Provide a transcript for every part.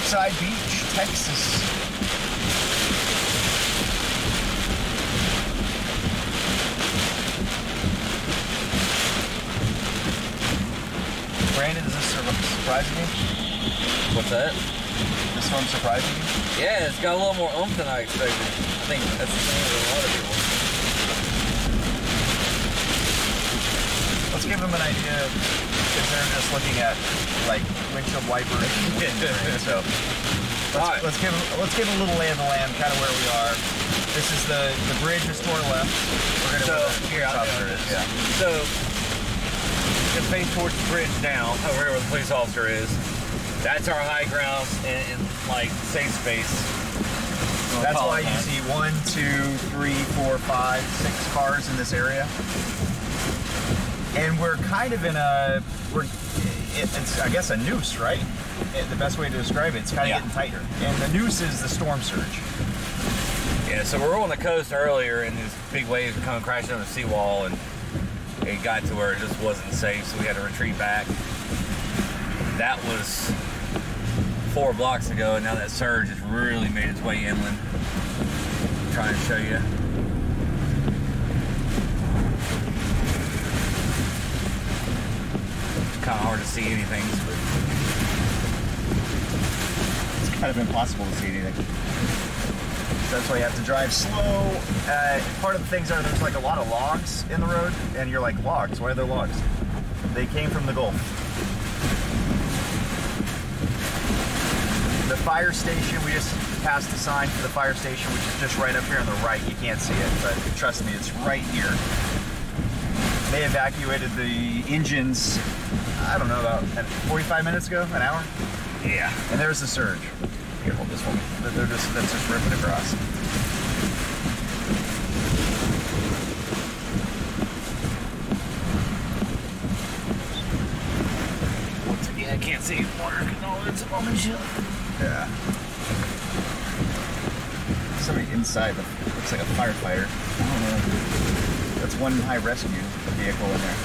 Surfside Beach, Texas. Brandon, is this surprising you? What's that? This one surprising you? Yeah, it's got a little more oomph than I expected. I think that's the same with a lot of people. Let's give them an idea, because they're just looking at like windshield wipers. So let's give a little lay of the land, kind of where we are. This is the bridge is to our left. We're gonna Yeah. So just face towards the bridge now, over here where the police officer is. That's our high ground and like safe space. That's why you see 1, 2, 3, 4, 5, 6 cars in this area. And we're kind of in it's I guess a noose, right? The best way to describe it, it's kind of getting tighter. And the noose is the storm surge. Yeah, so we were on the coast earlier and these big waves were coming crashing on the seawall and it got to where it just wasn't safe, so we had to retreat back. That was 4 blocks ago, and now that surge has really made its way inland. I'm trying to show you. It's kind of hard to see anything, but it's kind of impossible to see anything. So that's why you have to drive slow. Part of the things are there's like a lot of logs in the road, and you're like, logs? Why are there logs? They came from the Gulf. The fire station, we just passed the sign for the fire station, which is just right up here on the right. You can't see it, but trust me, it's right here. They evacuated the engines, I don't know, about 45 minutes ago, an hour? yeah. And there's the surge. Here, hold this for me. That's just ripping across. Once again, I can't see water because all it's above my shield. Yeah. Somebody inside looks like a firefighter. I don't know. That's one high rescue vehicle in there.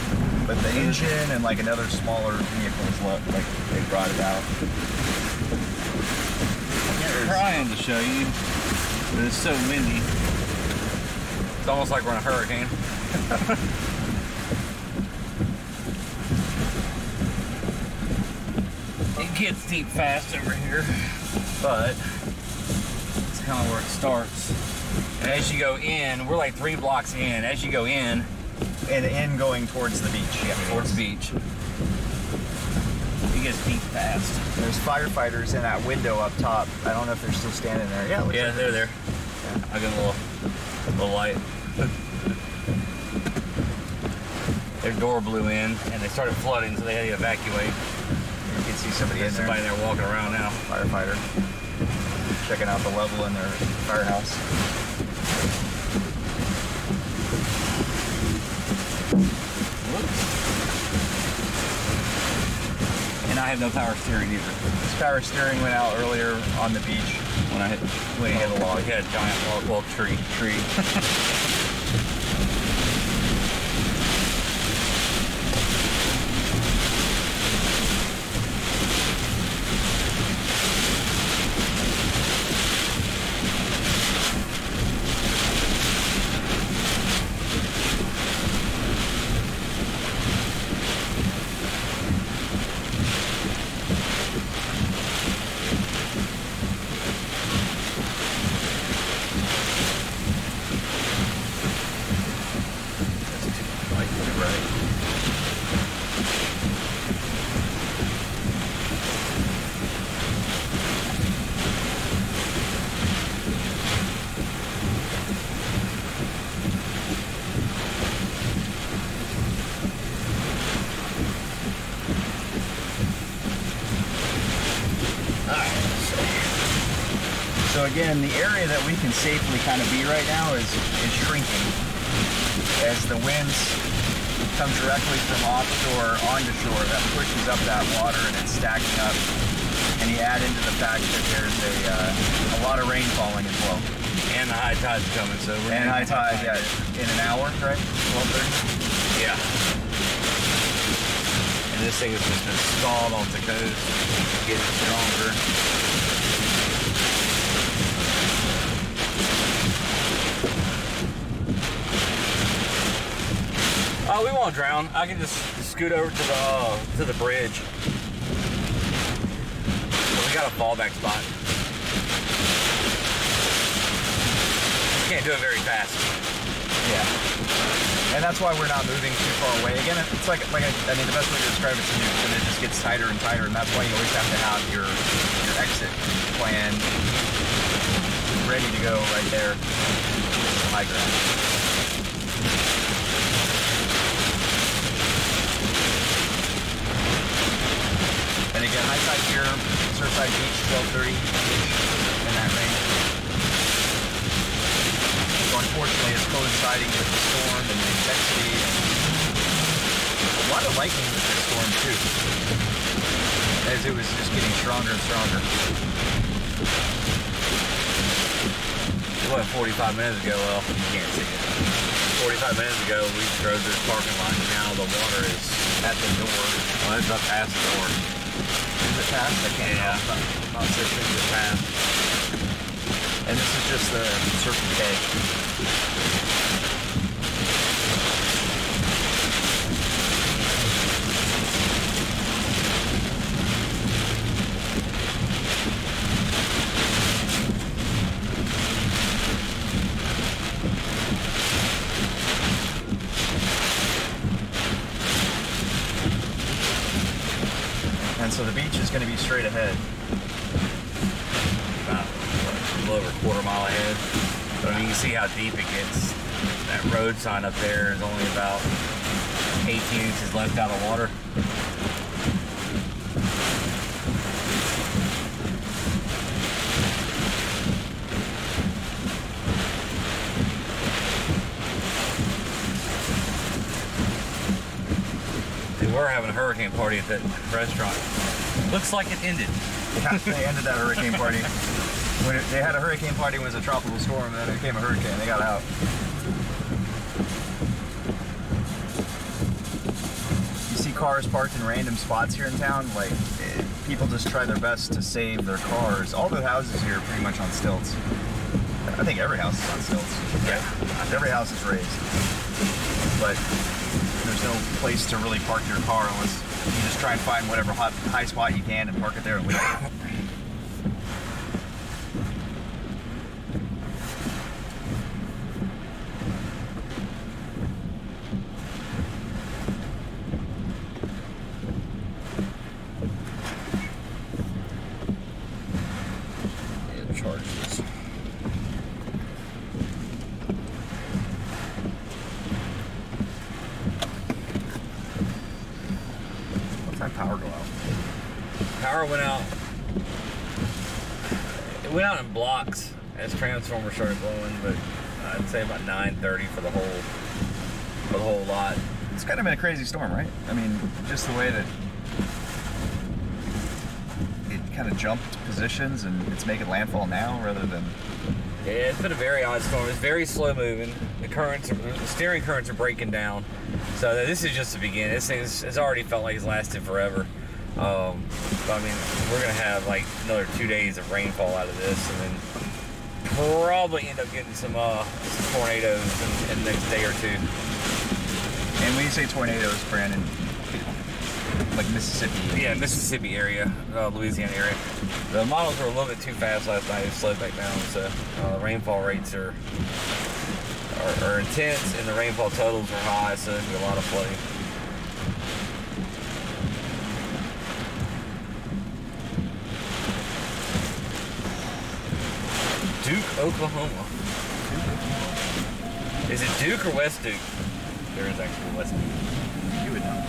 But the engine and like another smaller vehicle is like they brought it out. I'm trying to show you, but it's so windy. It's almost like we're in a hurricane. It gets deep fast over here, but it's kind of where it starts. And as you go in, we're like 3 blocks in. As you go in, And in going towards the beach. yeah, towards the beach, it gets deep fast. There's firefighters in that window up top. I don't know if they're still standing there. Yeah, Yeah, like they're there. Yeah. I got a little light. Their door blew in and they started flooding, so they had to evacuate. You can see somebody There's in there. somebody there walking around now. Firefighter. Checking out the level in their firehouse. And I have no power steering either. This power steering went out earlier on the beach when I hit the log. Yeah, giant log tree. So again, the area that we can safely kind of be right now is shrinking as the winds come directly from offshore onto shore. That pushes up that water and it's stacking up. And you add into the fact that there's a lot of rain falling as well. And the high tide's coming, so we're And high tide, yeah, in an hour, right? 12:30. Yeah. And this thing has just been stalled off the coast, getting stronger. Oh, we won't drown. I can just scoot over to the bridge. But we got a fallback spot. Can't do it very fast. Yeah. And that's why we're not moving too far away. Again, it's like I mean, the best way to describe it to you, and it just gets tighter and tighter, and that's why you always have to have your exit plan ready to go right there. High ground. And again, high tide here, Surfside Beach, 12:30 in that range. So unfortunately, it's coinciding with the storm and the intensity, and a lot of lightning with this storm too, as it was just getting stronger and stronger. It was 45 minutes ago. Well, you can't see it. 45 minutes ago, we drove to the parking lot, and now the water is At the door. well, it's up past the door. Is it past? I can't Yeah. tell. Not certain. It's past. And this is just the Circle K. And so the beach is going to be straight ahead. About a little over a quarter mile ahead. But I mean, you can see how deep it gets. That road sign up there is only about 18 inches left out of water. They were having a hurricane party at that restaurant. Looks like it ended. Yeah, they ended that hurricane party. They had a hurricane party when it was a tropical storm, and then it became a hurricane. They got out. You see cars parked in random spots here in town. Like, people just try their best to save their cars. All the houses here are pretty much on stilts. I think every house is on stilts. Yeah. Every house is raised. But there's no place to really park your car unless you just try and find whatever high spot you can and park it there and leave it. Charges. What time power go out? Power went out. It went out in blocks as transformers started blowing, but I'd say about 9:30 for the whole lot. It's kind of been a crazy storm, right? I mean, just the way that it kind of jumped positions and it's making landfall now rather than... Yeah, it's been a very odd storm. It's very slow moving. The steering currents are breaking down. So this is just the beginning. This thing's it's already felt like it's lasted forever. But I mean, we're gonna have like another 2 days of rainfall out of this, and then probably end up getting some tornadoes in the next day or two. And when you say tornadoes, Brandon, like Mississippi? Yeah, Mississippi area, Louisiana area. The models were a little bit too fast last night. It slowed back down, so the rainfall rates are intense, and the rainfall totals are high, so there's gonna be a lot of flooding. Duke, Oklahoma. Is it Duke or West Duke? There is actually West Duke. You would know.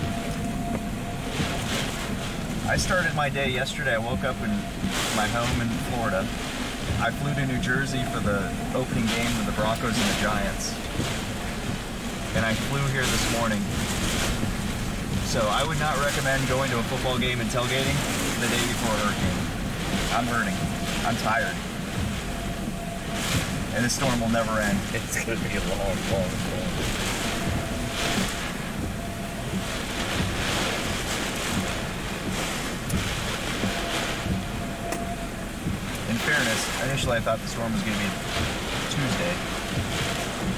I started my day yesterday. I woke up in my home in Florida. I flew to New Jersey for the opening game of the Broncos and the Giants. And I flew here this morning. So I would not recommend going to a football game and tailgating the day before a hurricane. I'm hurting. I'm tired. And this storm will never end. It's gonna be a long storm. In fairness, initially I thought the storm was going to be Tuesday,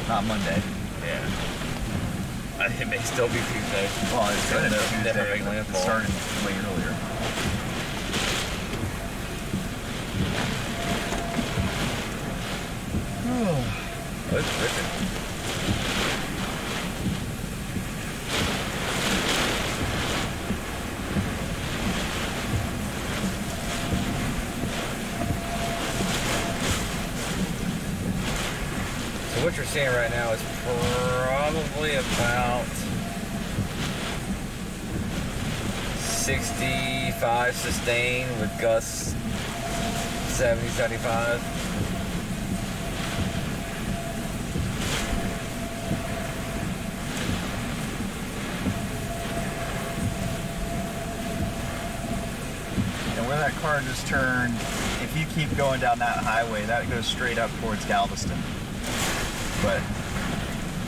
not Monday. Yeah. It may still be Tuesday. Well, it's going to be Tuesday. Never make It landfall. started way earlier. Oh, it's ripping. So what you're seeing right now is probably about 65 sustained with gusts 70, 75. And where that car just turned, if you keep going down that highway, that goes straight up towards Galveston. But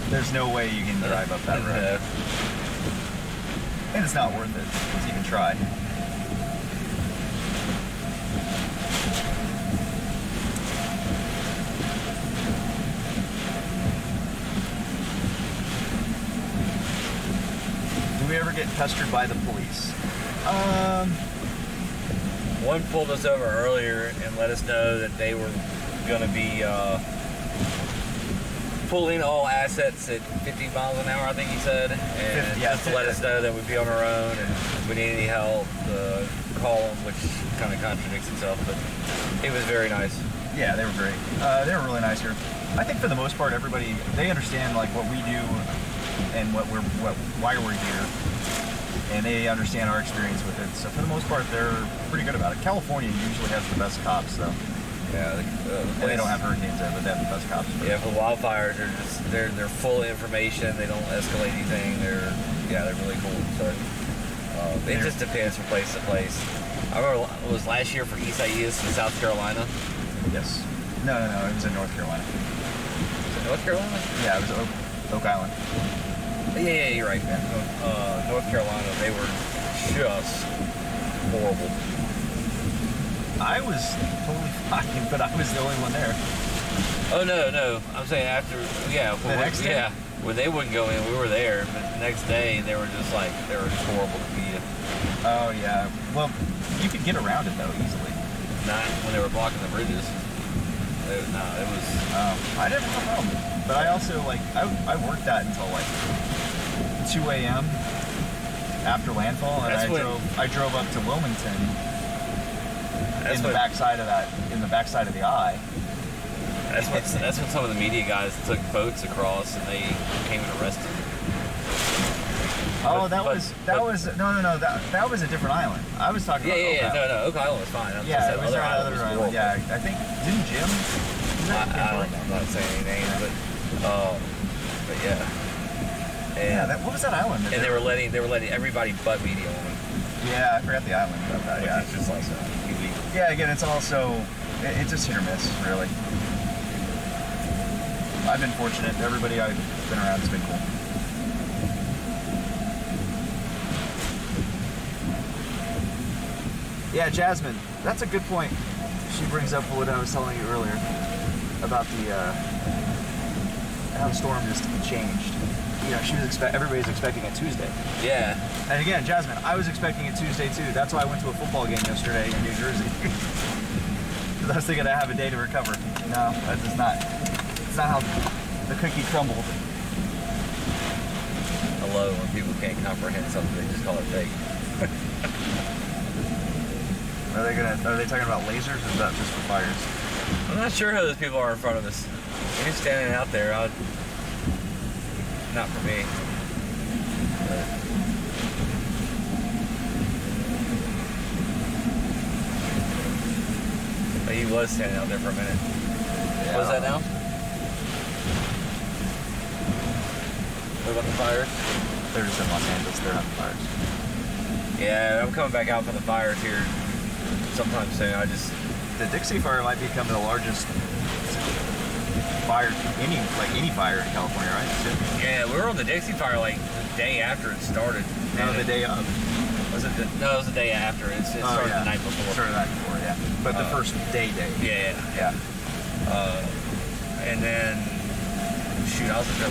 there's no way you can drive up that road. And it's not worth it to even try. Do we ever get pestered by the police? One pulled us over earlier and let us know that they were going to be pulling all assets at 50 miles an hour, I think he said, and Yeah, just to let us know that we'd be on our own, and if we need any help, call them, which kind of contradicts itself, but it was very nice. Yeah, they were great. They were really nice here. I think for the most part, everybody, they understand like what we do and why we're here, and they understand our experience with it. So for the most part, they're pretty good about it. California usually has the best cops, though. Yeah, And they don't have hurricanes there, but they have the best cops. Yeah, for wildfires, they're full of information. They don't escalate anything. They're really cool. So it just depends from place to place. I remember it was last year for Isaias in South Carolina. Yes. No, it was in North Carolina. Was it North Carolina? Yeah, it was Oak Island. Yeah, you're right. North Carolina, they were just horrible. I was totally fine, but I was the only one there. Oh no! I'm saying after, The next day? yeah, when they wouldn't go in, we were there. But the next day, they were just horrible to be in. Oh yeah. Well, you could get around it though easily. Not when they were blocking the bridges. It was. I didn't have a problem. But I also I worked that until 2 a.m. after landfall, and I drove up to Wilmington in the backside of the eye. That's when some of the media guys took boats across and they came and arrested. Oh, that was a different island. I was talking about Oak Island. No, Oak Island was fine. It was other another island. horrible. Yeah, I think didn't Jim? I don't know. I'm not saying any names, but yeah. And, What was that island? And they were letting everybody but media on. Yeah, I forgot the island about that. Yeah, It's just also illegal. Yeah, again, it's also it's just hit or miss, really. I've been fortunate. Everybody I've been around has been cool. Yeah, Jasmine, that's a good point. She brings up what I was telling you earlier about how the storm just changed. She was everybody's expecting it Tuesday. Yeah. And again, Jasmine, I was expecting it Tuesday too. That's why I went to a football game yesterday in New Jersey. Because I was thinking I have a day to recover. No, that is not. It's not how the cookie crumbled. I love when people can't comprehend something; they just call it fake. Are they talking about lasers, or is that just for fires? I'm not sure who those people are in front of us. They're just standing out there. Not for me. But he was standing out there for a minute. Yeah. What is that now? What about the fires? They're just in Los Angeles. They're not fires. Yeah, I'm coming back out for the fires here sometime soon. The Dixie Fire might become the largest fire, any fire in California, right? Yeah, we were on the Dixie Fire the day after it started. No, the day of. Was it? No, it was the day after. It started the night before. It started the night before, yeah. But the first day. Yeah. And then, shoot, I was up there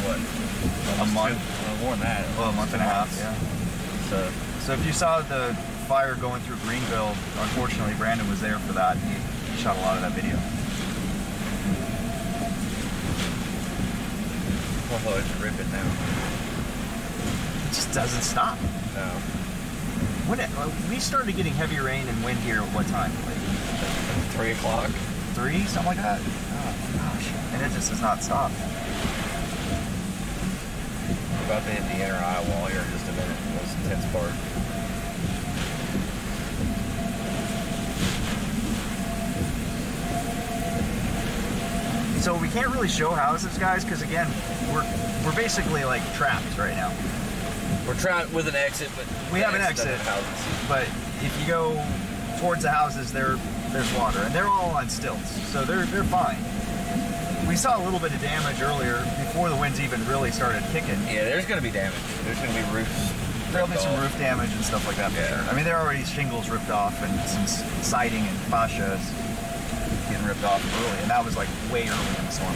A month? More than that. Well, a month and a half, yeah. So if you saw the fire going through Greenville, unfortunately Brandon was there for that. He shot a lot of that video. Oh, it's ripping now. It just doesn't stop. No. We started getting heavy rain and wind here at what time? Like 3 o'clock. 3, something like that? Oh gosh. And it just does not stop. We're about to hit the inner eye wall here in just a minute. The most intense part. So we can't really show houses, guys, because again, we're basically like trapped right now. We're trapped with an exit, but We have an exit, but if you go towards the houses, there's water, and they're all on stilts, so they're fine. We saw a little bit of damage earlier before the winds even really started kicking. Yeah, there's going to be damage. There's going to be roofs. There'll be some roof damage and stuff like that for sure. I mean, there are already shingles ripped off and some siding and fascia is getting ripped off early, and that was like way early in the storm.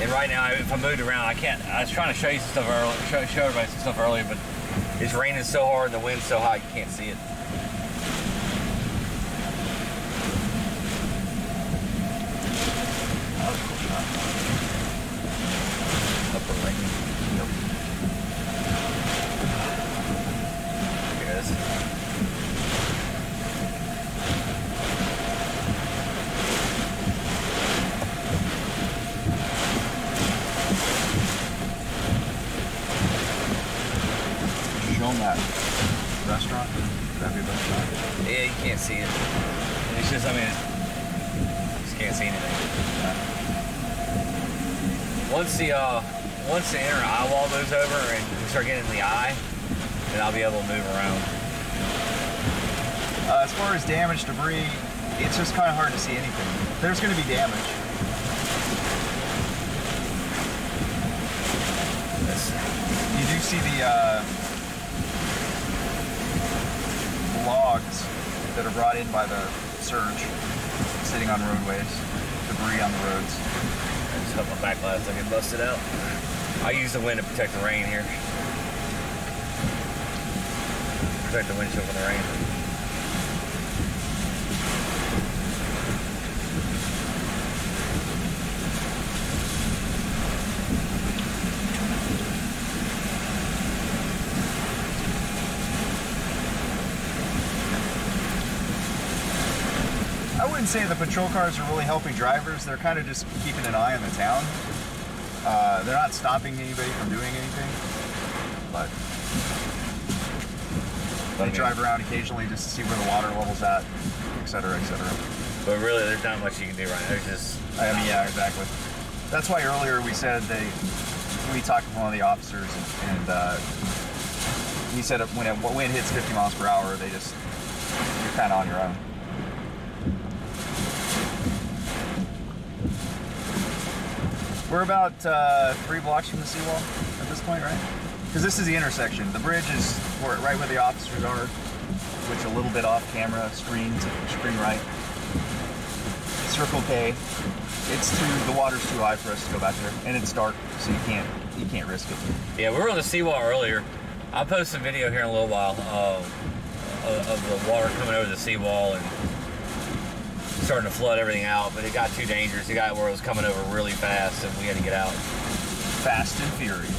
And right now, if I moved around, I can't. I was trying to show you some stuff earlier, show everybody some stuff earlier, but it's raining so hard and the wind's so high you can't see it. Upper lane. Yep. Here it is. Show them that restaurant. That'd be a restaurant. Yeah, you can't see it. It's just, I mean, you just can't see anything. Once the inner eye wall moves over and we start getting in the eye, then I'll be able to move around. As far as damage, debris, it's just kind of hard to see anything. There's going to be damage. You do see the logs that are brought in by the surge sitting on roadways, debris on the roads. I just hope my back lights don't get busted out. I use the wind to protect the rain here. Protect the windshield from the rain. I wouldn't say the patrol cars are really helping drivers. They're kind of just keeping an eye on the town. They're not stopping anybody from doing anything, but they drive around occasionally just to see where the water level's at, et cetera, et cetera. But really, there's not much you can do right now. There's just... I mean, yeah, exactly. That's why earlier we said we talked with one of the officers, and he said when wind hits 50 miles per hour, you're kind of on your own. We're about 3 blocks from the seawall at this point, right? Because this is the intersection. The bridge is right where the officers are, which a little bit off camera, screen right. Circle K. The water's too high for us to go back there, and it's dark, so you can't risk it. Yeah, we were on the seawall earlier. I'll post a video here in a little while of the water coming over the seawall and starting to flood everything out, but it got too dangerous. It got where it was coming over really fast, and we had to get out. Fast and furious.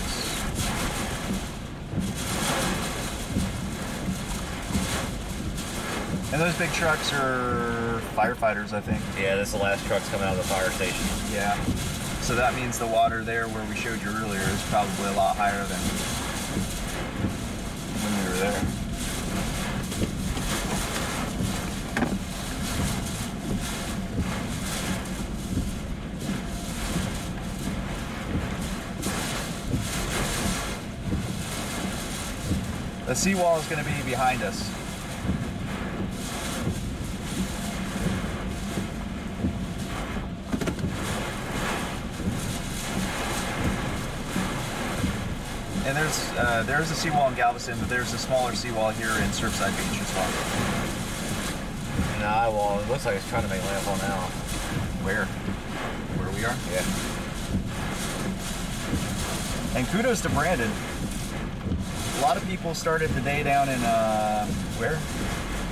And those big trucks are firefighters, I think. Yeah, this is the last trucks coming out of the fire station. Yeah. So that means the water there where we showed you earlier is probably a lot higher than when we were there. The seawall is going to be behind us. And there's a seawall in Galveston, but there's a smaller seawall here in Surfside Beach as well. And the eye wall, it looks like it's trying to make landfall now. Where we are? Yeah. And kudos to Brandon. A lot of people started the day down in, where?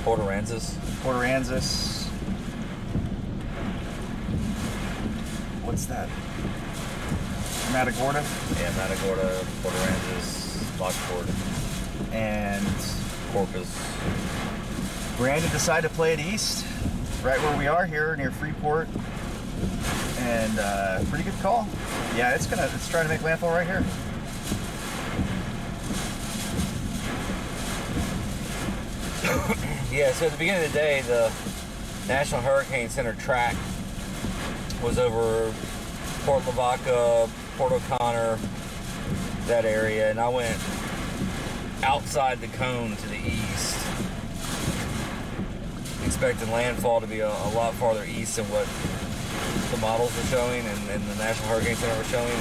Port Aransas. Port Aransas. What's that? Matagorda. Yeah, Matagorda, Port Aransas, Lockport, And Corpus. Brandon decided to play it east, right where we are here near Freeport. And pretty good call. Yeah, it's trying to make landfall right here. Yeah, so at the beginning of the day, the National Hurricane Center track was over Port Lavaca, Port O'Connor, that area, and I went outside the cone to the east, expecting landfall to be a lot farther east than what the models were showing and the National Hurricane Center was showing.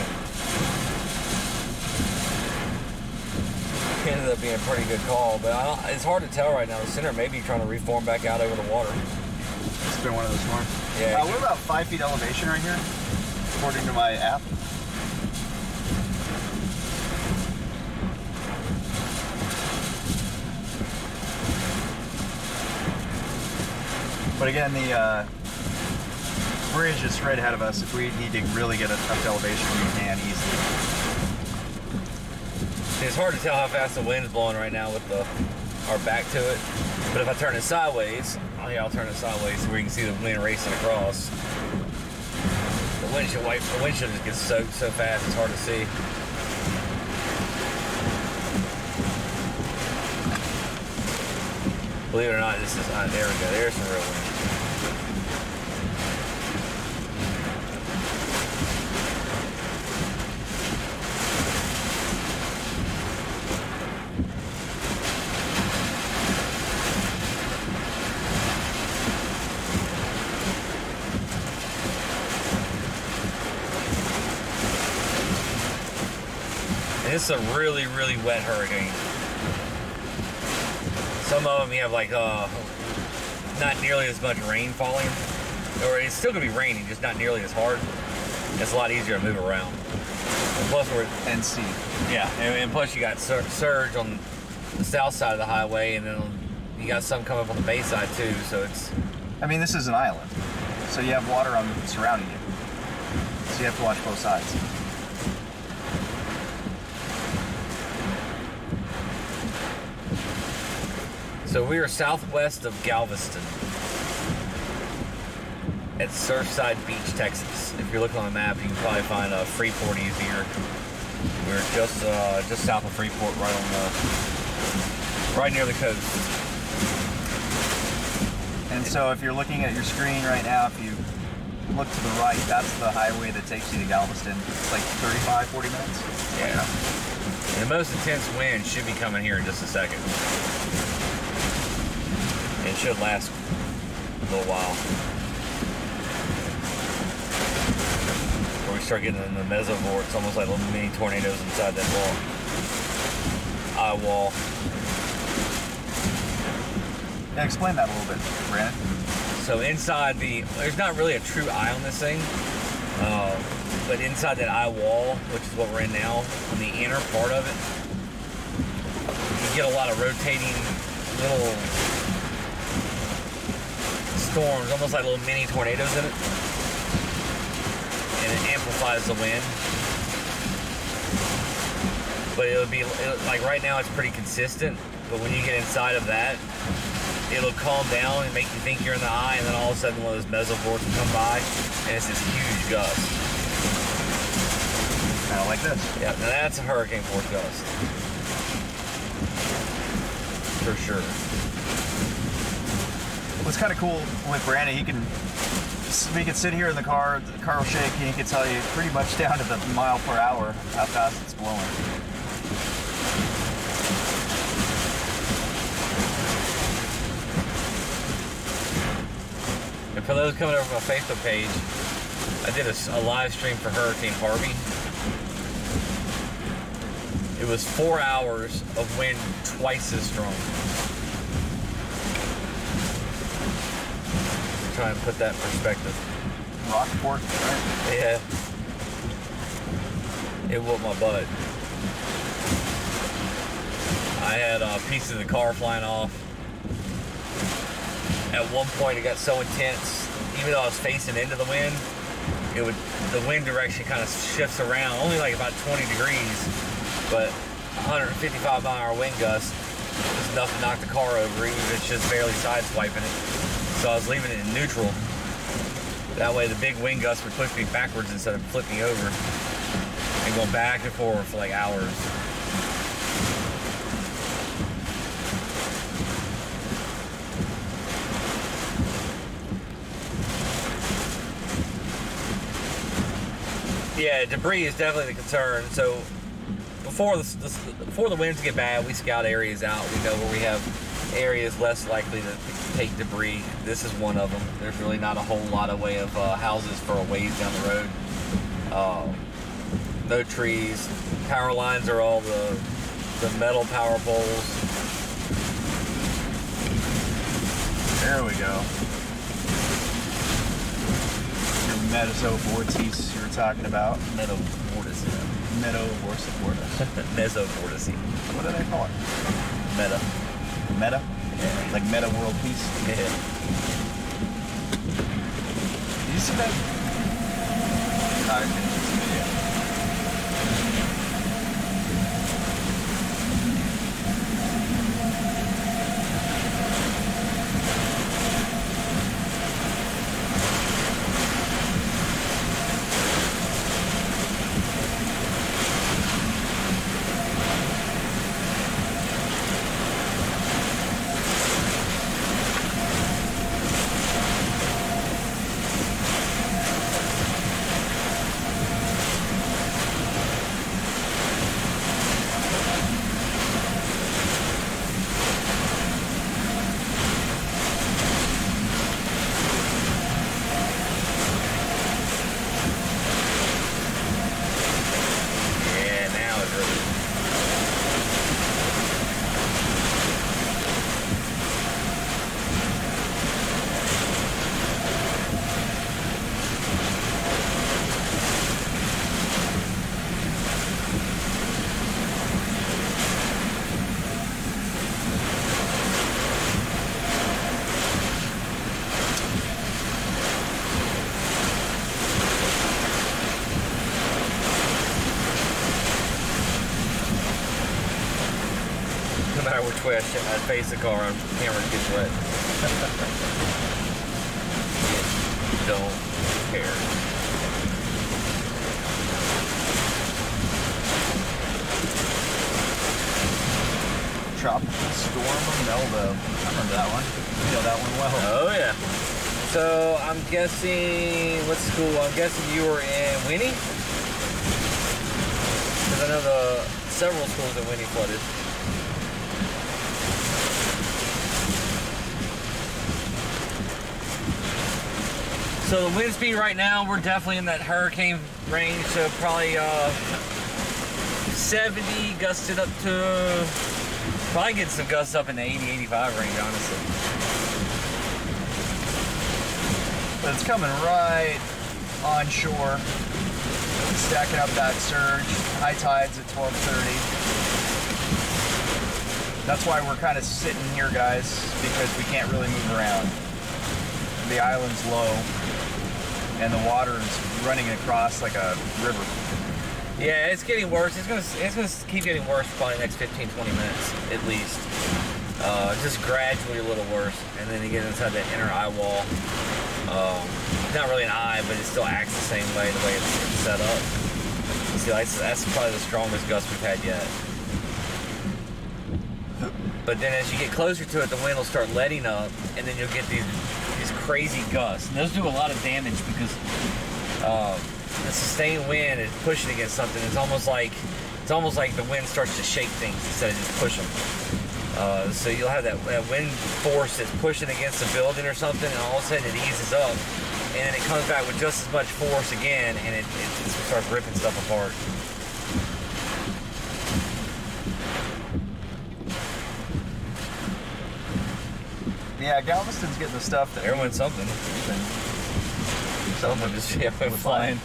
It ended up being a pretty good call, but it's hard to tell right now. The center may be trying to reform back out over the water. It's been one of those storms. Yeah. We're about 5 feet elevation right here, according to my app. But again, the bridge is straight ahead of us. If we need to really get up to elevation, we can easily. It's hard to tell how fast the wind's blowing right now with our back to it. But if I turn it sideways, I'll turn it sideways so we can see the wind racing across. The windshield just gets soaked so fast it's hard to see. Believe it or not, this is there we go. There's some real wind. This is a really, really wet hurricane. Some of them you have like not nearly as much rain falling, or it's still gonna be raining, just not nearly as hard. It's a lot easier to move around. And plus And see. yeah, and plus you got surge on the south side of the highway, and then you got some coming up on the bay side too. So it's. I mean, this is an island, so you have water surrounding you. So you have to watch both sides. So we are southwest of Galveston at Surfside Beach, Texas. If you're looking on the map, you can probably find Freeport easier. We're just south of Freeport, right near the coast. And so if you're looking at your screen right now, if you look to the right, that's the highway that takes you to Galveston. It's like 35, 40 minutes. Yeah. And the most intense wind should be coming here in just a second. It should last a little while. Before we start getting in the mesovore, it's almost like little mini tornadoes inside that eye wall. Yeah, explain that a little bit, Brandon. So inside there's not really a true eye on this thing, but inside that eye wall, which is what we're in now, on the inner part of it, you get a lot of rotating little storms, almost like little mini tornadoes in it, and it amplifies the wind. But like right now it's pretty consistent, but when you get inside of that, it'll calm down and make you think you're in the eye, and then all of a sudden one of those mesovores will come by, and it's this huge gust. Kind of like this. Yeah, now that's a hurricane force gust. For sure. What's kind of cool with Brandon, we can sit here in the car will shake, and he can tell you pretty much down to the mile per hour how fast it's blowing. And for those coming over from my Facebook page, I did a live stream for Hurricane Harvey. It was 4 hours of wind twice as strong. Try and put that in perspective. Rockport, right? Yeah. It whooped my butt. I had pieces of the car flying off. At one point it got so intense, even though I was facing into the wind, the wind direction kind of shifts around, only like about 20 degrees, but 155 mile an hour wind gust was enough to knock the car over, even if it's just barely sideswiping it. So I was leaving it in neutral. That way the big wind gust would push me backwards instead of flipping me over and going back and forth for like hours. Yeah, debris is definitely the concern. So before the winds get bad, we scout areas out. We know where we have areas less likely to take debris. This is one of them. There's really not a whole lot of way of houses for a ways down the road. No trees. Power lines are all the metal power poles. There we go. Meso vortice you were talking about. Meadow vortice. Meadow vortice. Meso vortice. What do they call it? Meta. Meta? Yeah. Like meta world peace? Yeah. Did you see that? I didn't see this video. No matter which way I face the car, I'm hammered to get wet. Don't care. Tropical Storm Melba. I remember that one. You know that one well. Oh yeah. So I'm guessing, what school? I'm guessing you were in Winnie? Because I know several schools in Winnie flooded. So the wind speed right now, we're definitely in that hurricane range, so probably 70, gusted up to, probably get some gusts up in the 80, 85 range, honestly. But it's coming right on shore, stacking up that surge. High tide's at 12:30. That's why we're kind of sitting here, guys, because we can't really move around. The island's low, and the water is running across like a river. Yeah, it's getting worse. It's gonna keep getting worse for probably the next 15, 20 minutes at least. Just gradually a little worse, and then you get inside the inner eye wall. It's not really an eye, but it still acts the same way, the way it's set up. See, that's probably the strongest gust we've had yet. But then as you get closer to it, the wind will start letting up, and then you'll get these crazy gusts. And those do a lot of damage because the sustained wind is pushing against something. It's almost like the wind starts to shake things instead of just push them. So you'll have that wind force that's pushing against a building or something, and all of a sudden it eases up, and then it comes back with just as much force again, and it starts ripping stuff apart. Yeah, Galveston's getting the stuff that Everyone's something. Someone just went flying.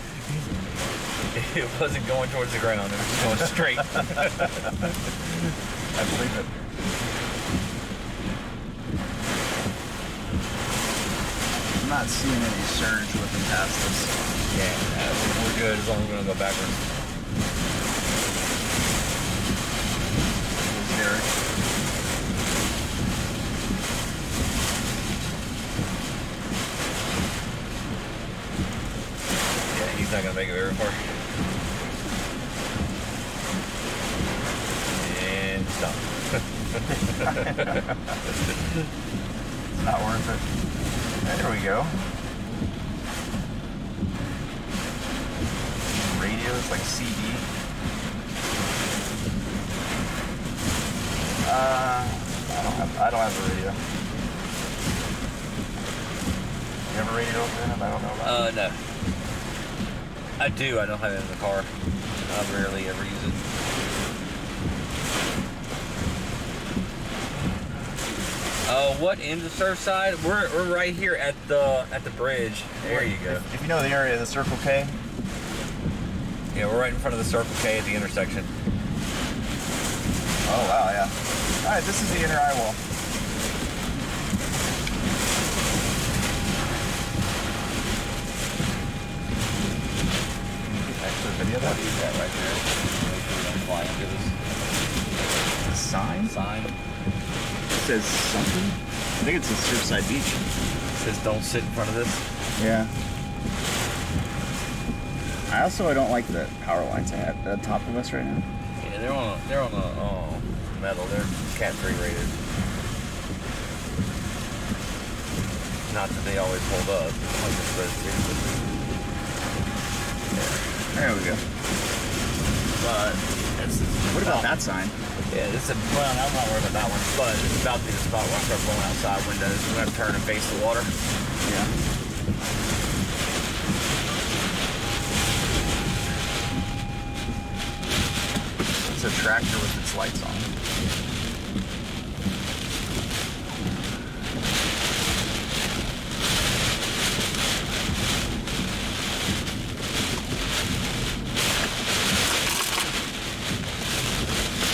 It wasn't going towards the ground. It was just going straight. I believe it. I'm not seeing any surge looking past us. Yeah, we're good as long as we don't go backwards. There's Derek. Yeah, he's not gonna make it very far. And stop. It's not worth it. There we go. Radios like CD. I don't have a radio. You have a radio over there? I don't know about it. No. I do. I don't have it in the car. I rarely ever use it. What end of Surfside? We're right here at the bridge. There you go. If you know the area of the Circle K. Yeah, we're right in front of the Circle K at the intersection. Oh wow, yeah. All right, this is the inner eye wall. Actually, video that. Use that right there. Make sure we don't fly into this Sign? sign. It says something. I think it says Surfside Beach. It says don't sit in front of this. Yeah. I don't like the power lines at the top of us right now. Yeah, they're on metal. They're Cat 3 rated. Not that they always hold up. Like they're supposed to. There we go. But it's What about that sign? Yeah, this is well, I'm not worried about that one, but it's about to be the spot where I start pulling outside windows. We're gonna turn and face the water. Yeah. It's a tractor with its lights on.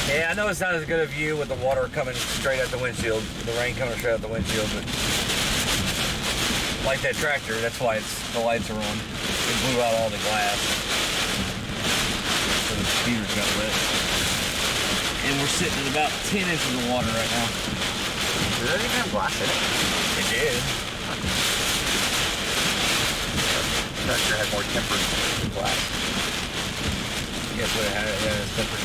Yeah, I know it's not as good a view with the water coming straight out the windshield, the rain coming straight out the windshield, but like that tractor, that's why the lights are on. It blew out all the glass. So the speeders got wet. And we're sitting at about 10 inches of water right now. Did that even have glass in it? It did. The tractor had more tempered glass. Yes, what it had. Yeah, it's tempered.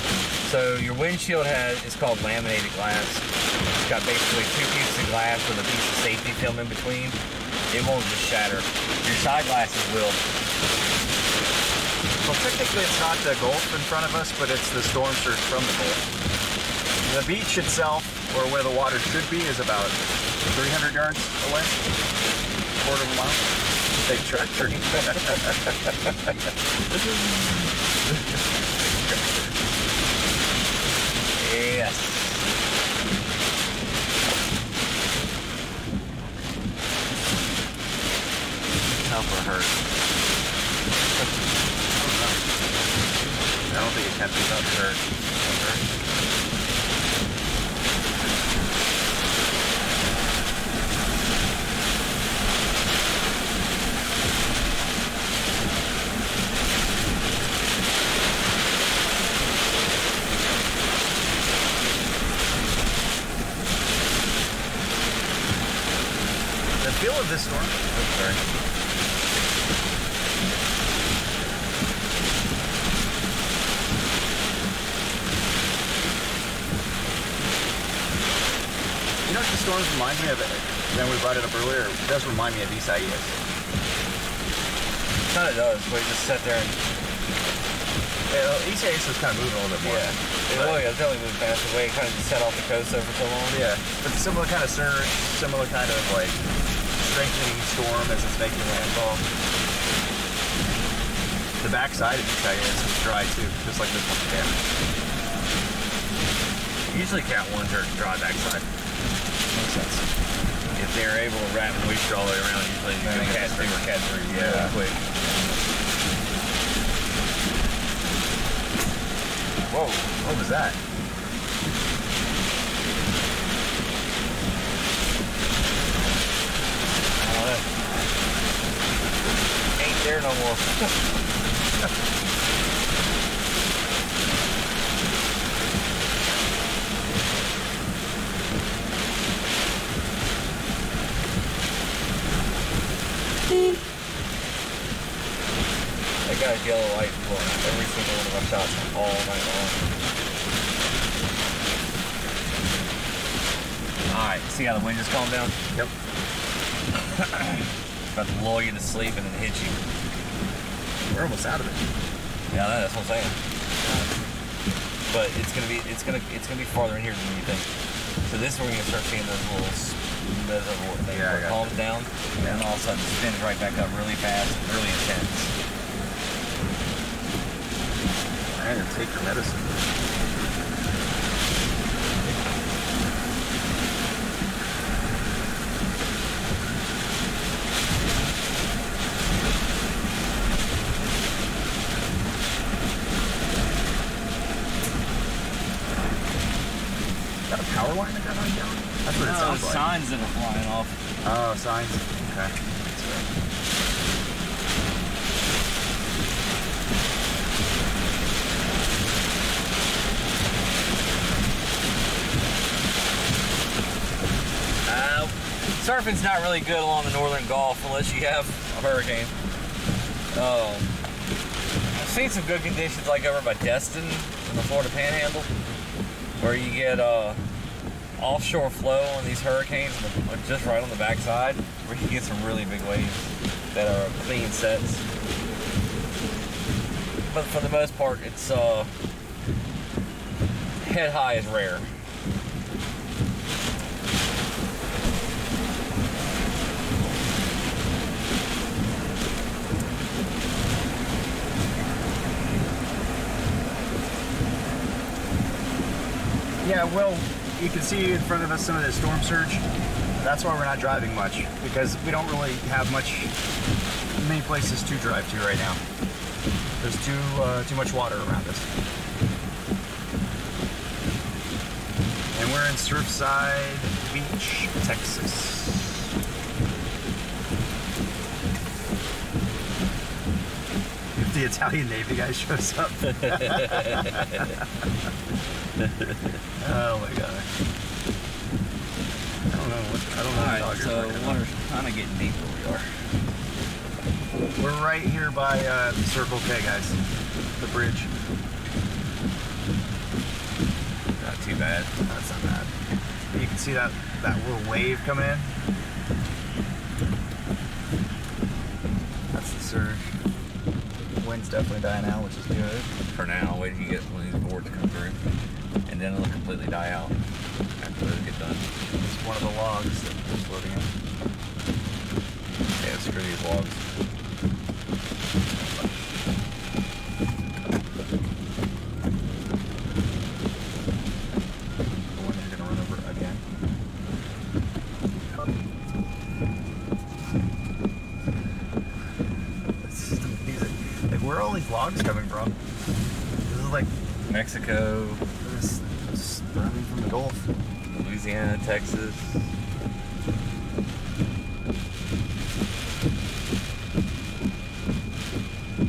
So your windshield is called laminated glass. It's got basically two pieces of glass with a piece of safety film in between. It won't just shatter. Your side glasses will. Well, technically it's not the Gulf in front of us, but it's the storm surge from the Gulf. The beach itself, or where the water should be, is about 300 yards away. Quarter of a mile. Big tractor. Yes. Help or hurt? I don't think it can be about hurt. The feel of this storm. Oh, sorry. You know what the storms remind me of? When we brought it up earlier, it does remind me of Isaias. Kind of does, but you just sit there and Yeah, Isaias was kind of moving a little bit more. it really is definitely moving fast away. Kind of just set off the coast there for so long. Yeah, but similar kind of surge, similar kind of like strengthening storm as it's making landfall. The backside of Isaias is dry too, just like this one's damaged. Usually Cat 1s are dry backside. Makes sense. If they're able to wrap moisture all the way around. Usually, you Then can they cat get 2 or cat 3, yeah, Yeah. quick. Whoa, what was that? Ain't there no more. That guy's yellow light is blowing out every single one of our shots all night long. Alright, see how the wind just calmed down? Yep. About to lull you to sleep and then hit you. We're almost out of it. Yeah, that's what I'm saying. But it's gonna be farther in here than you think. So this is where you're gonna start seeing those little reservoir things Yeah, I where it got calms down, and then all of a sudden it spins right back up really fast, really intense. I didn't take your medicine. Is that a power line that got run down? That's what it sounds like. Signs that are flying off. Oh, signs. Okay. That's right. Surfing's not really good along the northern Gulf unless you have a hurricane. I've seen some good conditions like over by Destin in the Florida Panhandle, where you get offshore flow on these hurricanes just right on the backside, where you get some really big waves that are clean sets. But for the most part, it's head high is rare. Yeah, well, you can see in front of us some of the storm surge. That's why we're not driving much, because we don't really have many places to drive to right now. There's too much water around us. And we're in Surfside Beach, Texas. If the Italian Navy guy shows up. Oh my god. I don't know what Alright, so you're talking about. water's kind of getting deep where we are. We're right here by the Circle K, guys. The bridge. Not too bad. That's not bad. You can see that little wave coming in. That's the surge. Wind's definitely dying out, which is good. For now, wait till you get one of these boards come through, and then it'll completely die out after those get done. It's one of the logs that is floating in. Yeah, screw these logs. The one you're gonna run over again. Like, where are all these logs coming from? This is like Mexico, this burning from the Gulf. Louisiana, Texas.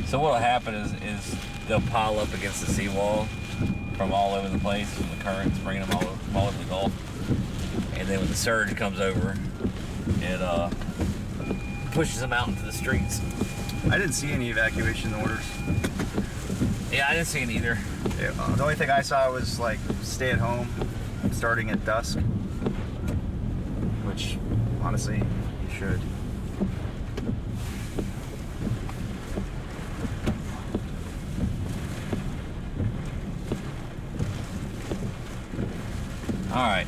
So what'll happen is they'll pile up against the seawall from all over the place, from the currents bringing them all over the Gulf. And then when the surge comes over, it pushes them out into the streets. I didn't see any evacuation orders. Yeah, I didn't see it either. Yeah, the only thing I saw was like stay at home starting at dusk, which honestly you should. All right,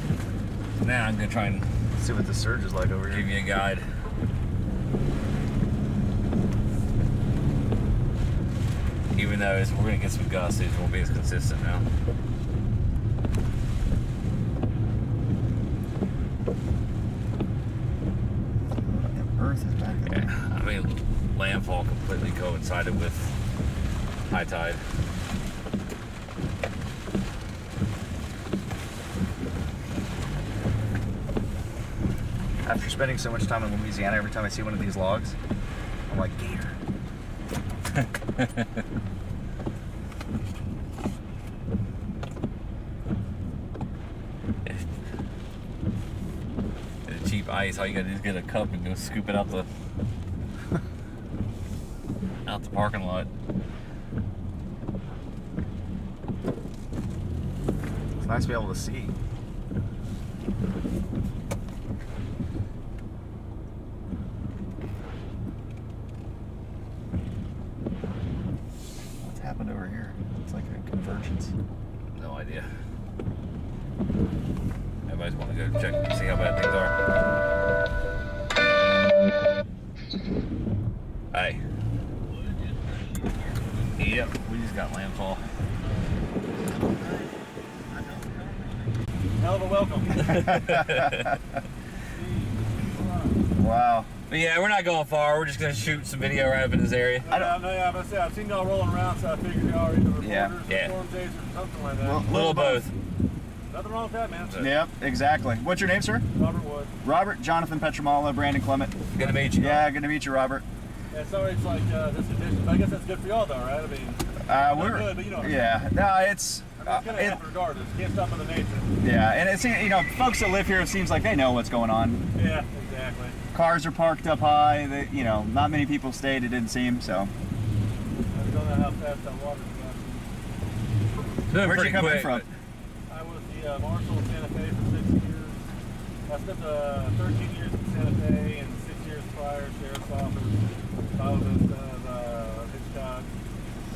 now I'm gonna try and See what the surge is like over give here. you a guide. Even though we're gonna get some gusts, it won't be as consistent now. landfall completely coincided with high tide. After spending so much time in Louisiana, every time I see one of these logs, I'm like, gator. The cheap ice, all you gotta do is get a cup and go scoop it out the out the parking lot. It's nice to be able to see. What's happened over here? It's like a convergence. No idea. Everybody's want to go check and see how bad things are. Hey. Yep, we just got landfall. Hell of a welcome. Wow. But yeah, we're not going far. We're just gonna shoot some video right up in this area. I've seen y'all rolling around, so I figured y'all are either reporters Yeah. or Yeah. storm chasers or something like that. Well, A little both. Nothing wrong with that, man. Yep, exactly. What's your name, sir? Robert Wood. Robert, Jonathan Petramala, Brandon Clement. Good to meet you. Yeah, good to meet you, Robert. Yeah, sorry it's like this edition, but I guess that's good for y'all though, right? I mean, We're good, but you know what I mean. yeah. No, it's It's gonna happen regardless. Can't stop Mother Nature. yeah, and it's folks that live here. It seems like they know what's going on. Yeah, exactly. Cars are parked up high. They, not many people stayed. It didn't seem so. I don't know how fast that water's Doing Where'd you pretty come in quick, from? I was the marshal in Santa Fe for 6 years. I spent 13 years in Santa Fe and 6 years prior sheriff's office. I was Hitchcock.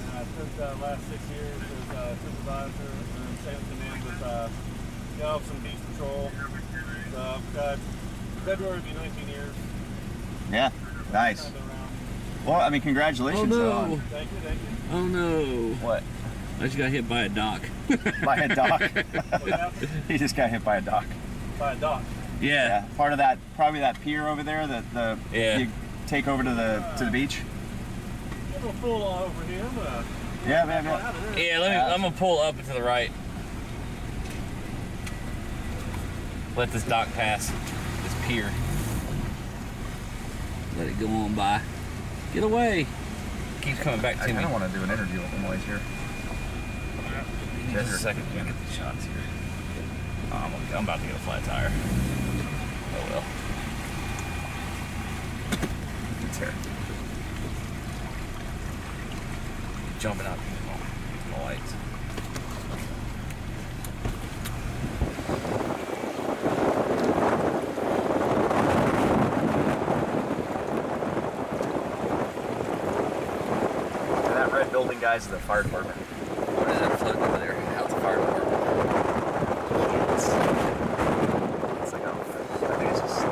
And I spent the last 6 years as supervisor and second command with Galveston Beach Patrol. So I've got February will be 19 years. Yeah, nice. Kind of around. Well, I mean, congratulations. Oh, no. on Thank you. Oh no. what? I just got hit by a dock. By a dock. What happened? He just got hit by a dock. By a dock. Yeah, part of that, probably that pier over there that Yeah. you take over to the beach. A little full on over here, but Yeah, man. out of there. Yeah, I'm gonna pull up and to the right. Let this dock pass. This pier. Let it go on by. Get away. Keeps coming back to I me. kind of want to do an interview with him while he's here. Just a second. Let me get these shots here. Oh, I'm about to get a flat tire. Oh well. It's here. Jumping out the lights. And that red building, guys, is the fire department. What is that floating over there? How's the fire department? It's like, I think it's just.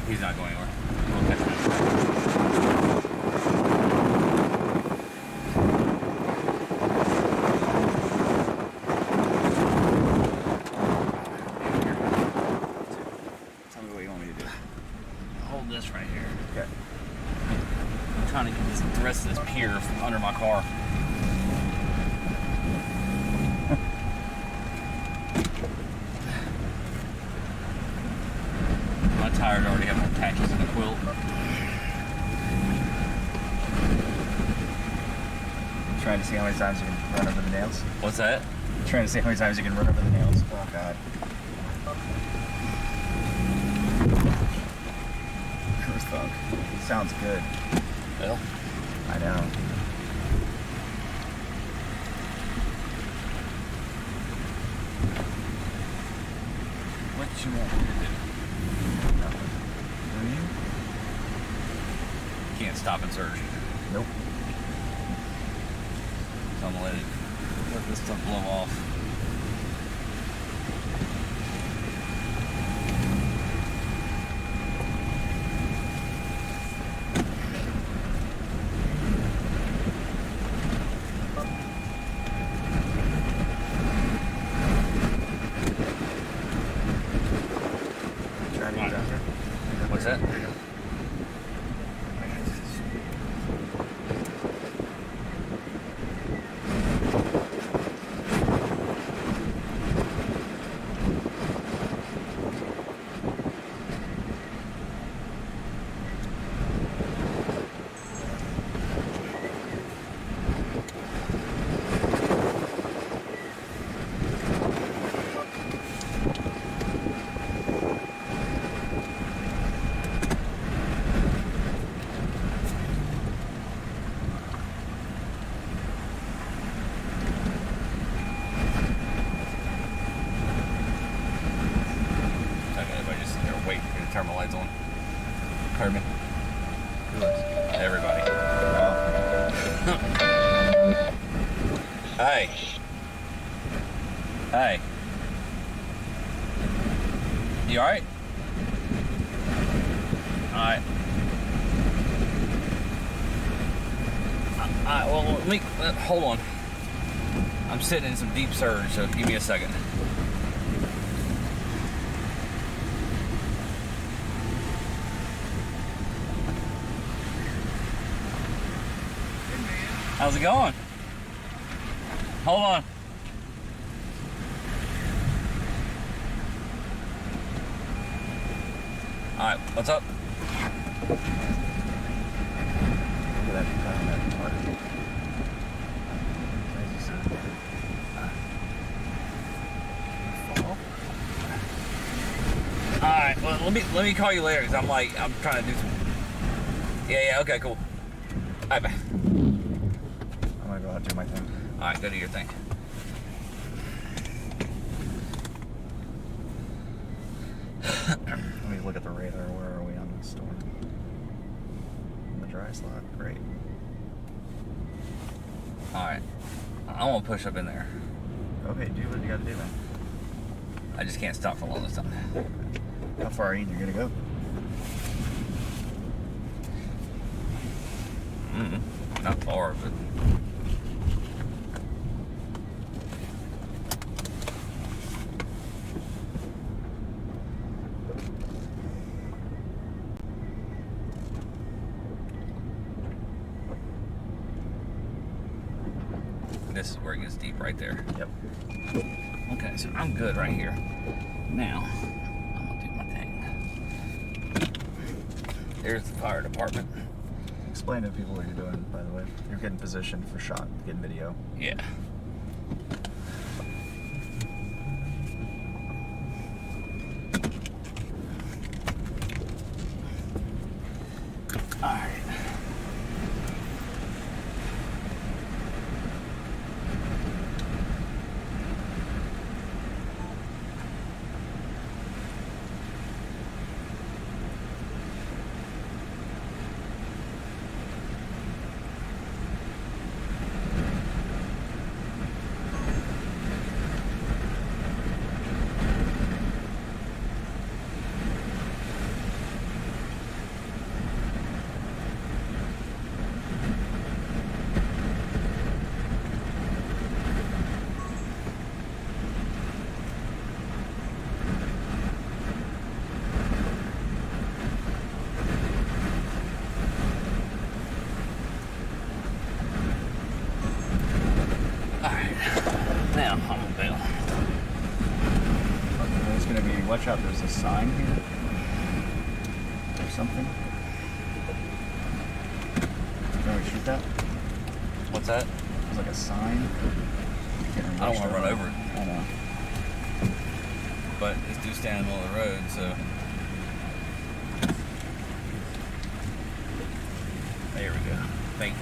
He's not going anywhere. We'll catch him. Tell me what you want me to do. Hold this right here. Okay. I'm trying to get the rest of this pier from under my car. My tires already have more patches in the quilt. Trying to see how many times you can run over the nails. What's that? Trying to see how many times you can run over the nails. Oh God. First thunk. Sounds good. Well, I know. what you want me to do? Nothing. Can't stop and search. Nope. want to let this stuff blow off. What's that? Turn my lights on. Heard me? Everybody. Hey. Hey. You alright? Alright. Alright, well, let me, hold on. I'm sitting in some deep surge, so give me a second. How's it going? Hold on. All right, what's up? Look at that part. All right, well, let me call you later because I'm trying to do some. Yeah, okay, cool. All right, bye. I'm gonna go out and do my thing. All right, go do your thing. Let me look at the radar. Where are we on the storm? In the dry slot? Great. All right, I want to push up in there. Okay, do what you gotta do then. I just can't stop for long this time. How far are you gonna go? Not far, but. This is where it gets deep right there. Yep. Okay, so I'm good right here. Now, I'm gonna do my thing. There's the fire department. Explain to people what you're doing, by the way. You're getting positioned for shot, getting video. Yeah. All right. Now, I'm gonna bail. There's gonna be, watch out, there's a sign here. Or something. Can we shoot that? What's that? There's like a sign. I don't want to run over it. I know. But it's do stand in the middle of the road, so. There we go. Thank you.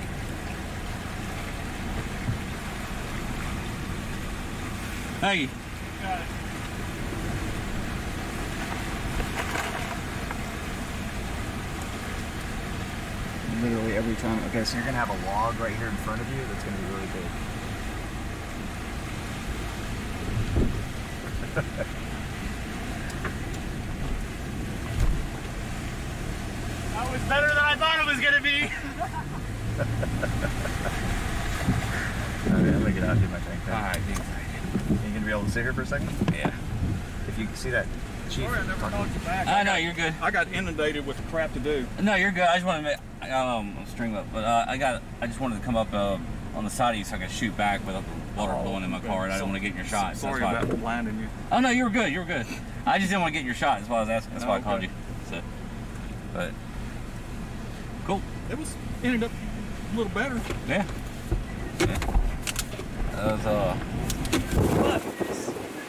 Hey. Got it. Literally every time. Okay, so you're gonna have a log right here in front of you that's gonna be really big. That was better than I thought it was gonna be. Okay, I'm gonna get out and do my thing. All right, dude. You gonna be able to sit here for a second? Yeah. If you can see that chief. Sorry, I never called you back. I know you're good. I got inundated with crap to do. No, you're good. I just wanted to make string up, but I just wanted to come up on the side of you so I could shoot back without the water blowing in my car, and I didn't want to get in your shot. So Sorry that's why. about blinding you. Oh no, you were good. You were good. I just didn't want to get in your shot. That's why I was asking. That's why I called you. So, but cool. It ended up a little better. Yeah. Yeah. That was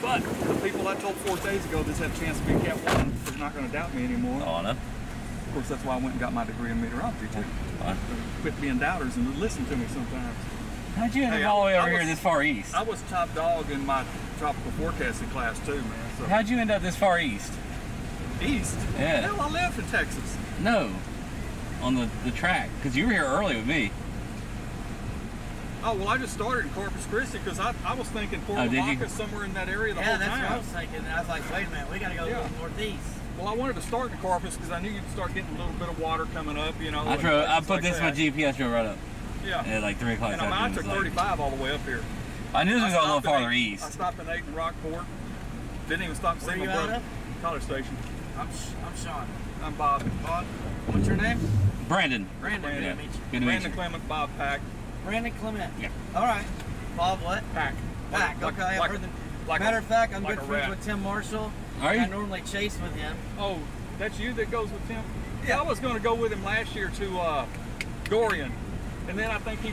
But the people I told 4 days ago this had a chance to be Cat 1, they're not going to doubt me anymore. Oh no. Of course, that's why I went and got my degree in meteorology too. Fine. Quit being doubters and listen to me sometimes. How'd you end up Hey, all the way I over here was- this far east? I was top dog in my tropical forecasting class too, man. So How'd you end up this far east? east. Yeah. Hell, I lived in Texas. No. On the track. Because you were here early with me. Oh well, I just started in Corpus Christi because I was thinking Port Oh, did you? Lavaca somewhere in that area the Yeah, whole that's time. what I was thinking. I was like, wait a minute, we gotta go a Yeah. little northeast. Well, I wanted to start in Corpus because I knew you'd start getting a little bit of water coming up, you know. I and put places this in like my GPS, drove right up. that. Yeah. At like 3 o'clock. And I took 35 all the way up here. I knew this was a little stopped at farther eight- east. I stopped at 8 in Rockport. Didn't even stop to Where see you my out brother. of? College Station. I'm Sean. I'm Bob. Bob, what's your name? Brandon. Brandon. Good Brandon. to meet you. Good to meet Brandon you. Clement, Bob Pack. Brandon Clement. Yeah. All right. Bob, what? Pack. Back. Okay. I've heard the. Matter of fact, I'm like good a friends rat. with Tim Marshall. Are you? I normally chase with him. Oh, that's you that goes with Tim? Yeah, I was going to go with him last year to Dorian. And then I think we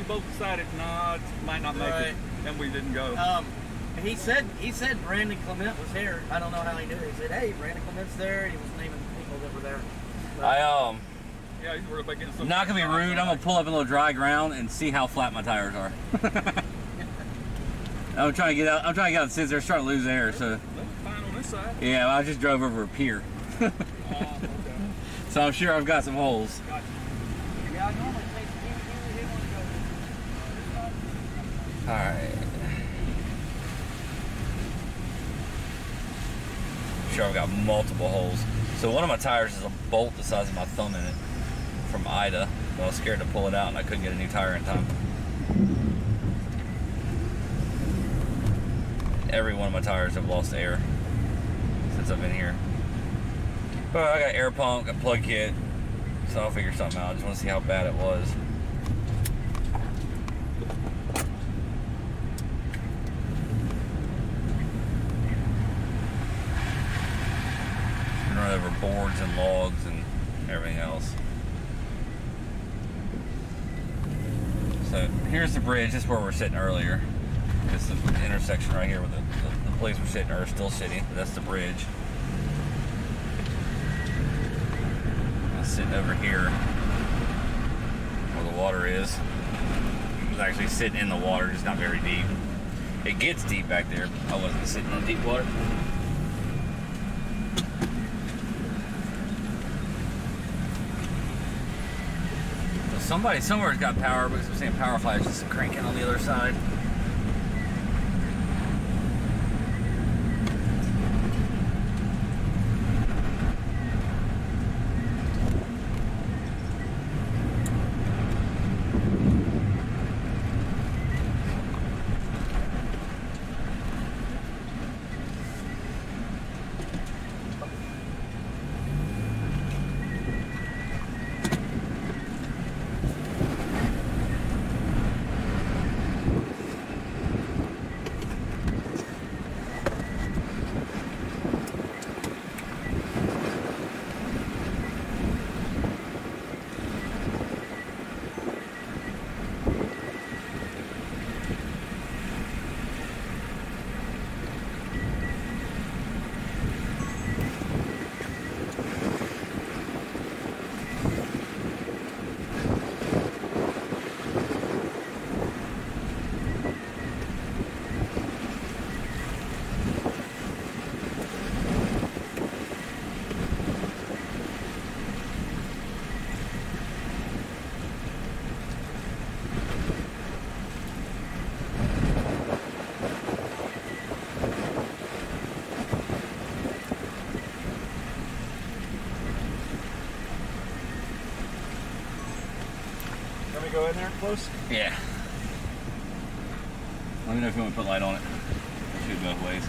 both decided, nah, it might not make it. And we didn't go. He said Brandon Clement was here. I don't know how he knew it. He said, hey, Brandon Clement's there. He was naming people that were there. I Yeah, he's worried about getting some. not gonna be rude. I'm gonna pull up in a little dry ground and see how flat my tires are. I'm trying to get out. I'm trying to get out since they're starting to lose air. So Looks fine on this side. yeah, I just drove over a pier, Okay. so I'm sure I've got some holes. Gotcha. Yeah, I normally chase him. He didn't want to go. All right. Sure, I've got multiple holes. So one of my tires is a bolt the size of my thumb in it from Ida. But I was scared to pull it out and I couldn't get a new tire in time. Every one of my tires have lost air since I've been here. But I got air pump, got plug kit, so I'll figure something out. I just want to see how bad it was. Run over boards and logs and everything else. So here's the bridge. This is where we're sitting earlier. It's the intersection right here where the place we're sitting are still sitting. That's the bridge. I'm sitting over here where the water is. I was actually sitting in the water, just not very deep. It gets deep back there. I wasn't sitting in deep water. Somebody somewhere's got power because I'm seeing power flashes cranking on the other side. go in there close? Yeah. Let me know if you want to put light on it. Shoot both ways.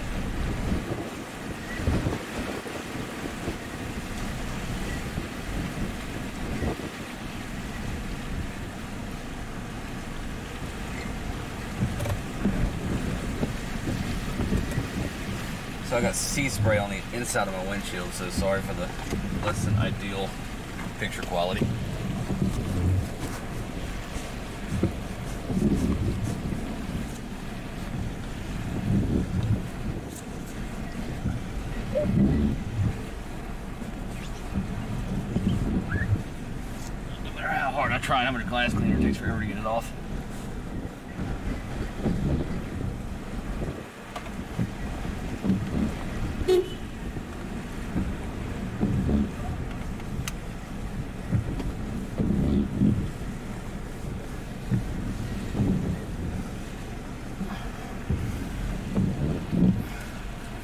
So I got sea spray on the inside of my windshield, so sorry for the less than ideal picture quality. No matter how hard I try, how much glass cleaner takes forever to get it off.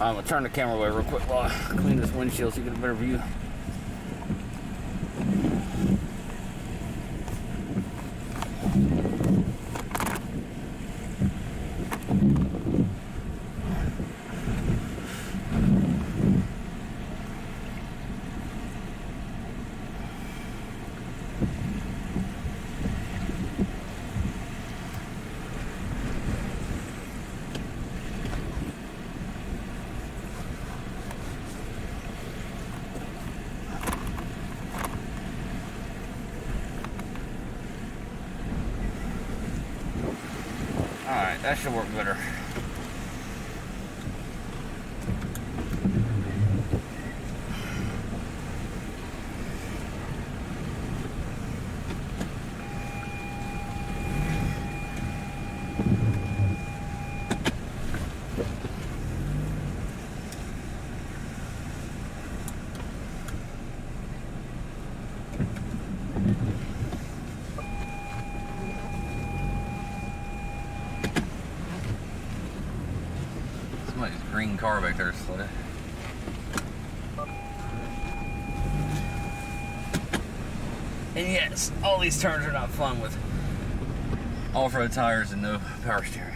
I'm gonna turn the camera away real quick while I clean this windshield so you get a better view. Alright, that should work better. Somebody's green car back there slid. And yes, all these turns are not fun with off-road tires and no power steering.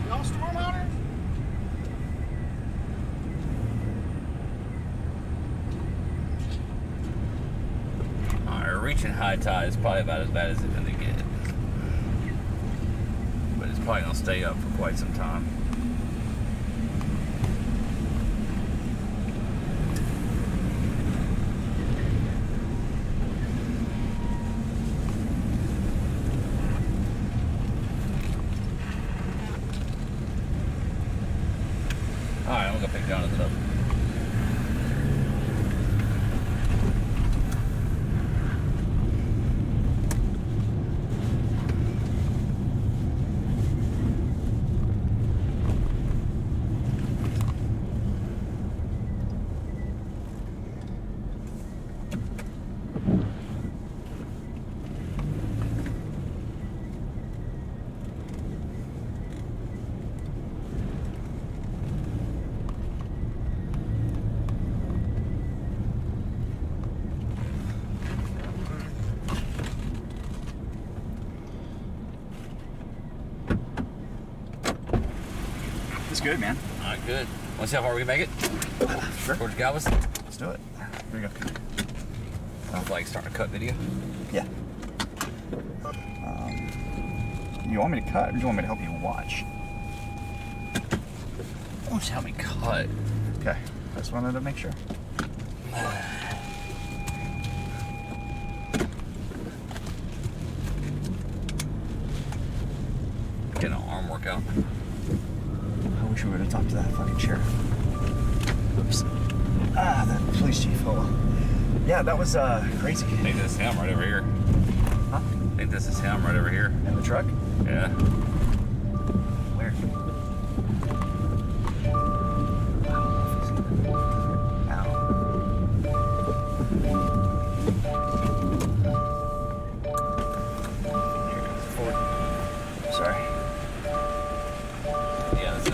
Y'all storm hunters? Alright, reaching high tide is probably about as bad as it's gonna get. But it's probably gonna stay up for quite some time. Alright, I'm gonna pick Jonathan up. It's good, man. Alright, good. Wanna see how far we can make it? Sure. Towards Galveston? Let's do it. Here you go. Like starting a cut video. Yeah. You want me to cut or do you want me to help you watch? I want you to help me cut. Okay. I just wanted to make sure. Getting an arm workout. I wish we would have talked to that fucking sheriff. Oops. Ah, that police chief. Oh well. Yeah, that was crazy. I think this is him right over here. Huh? I think this is him right over here. In the truck? Yeah. Where? Yeah, that's it.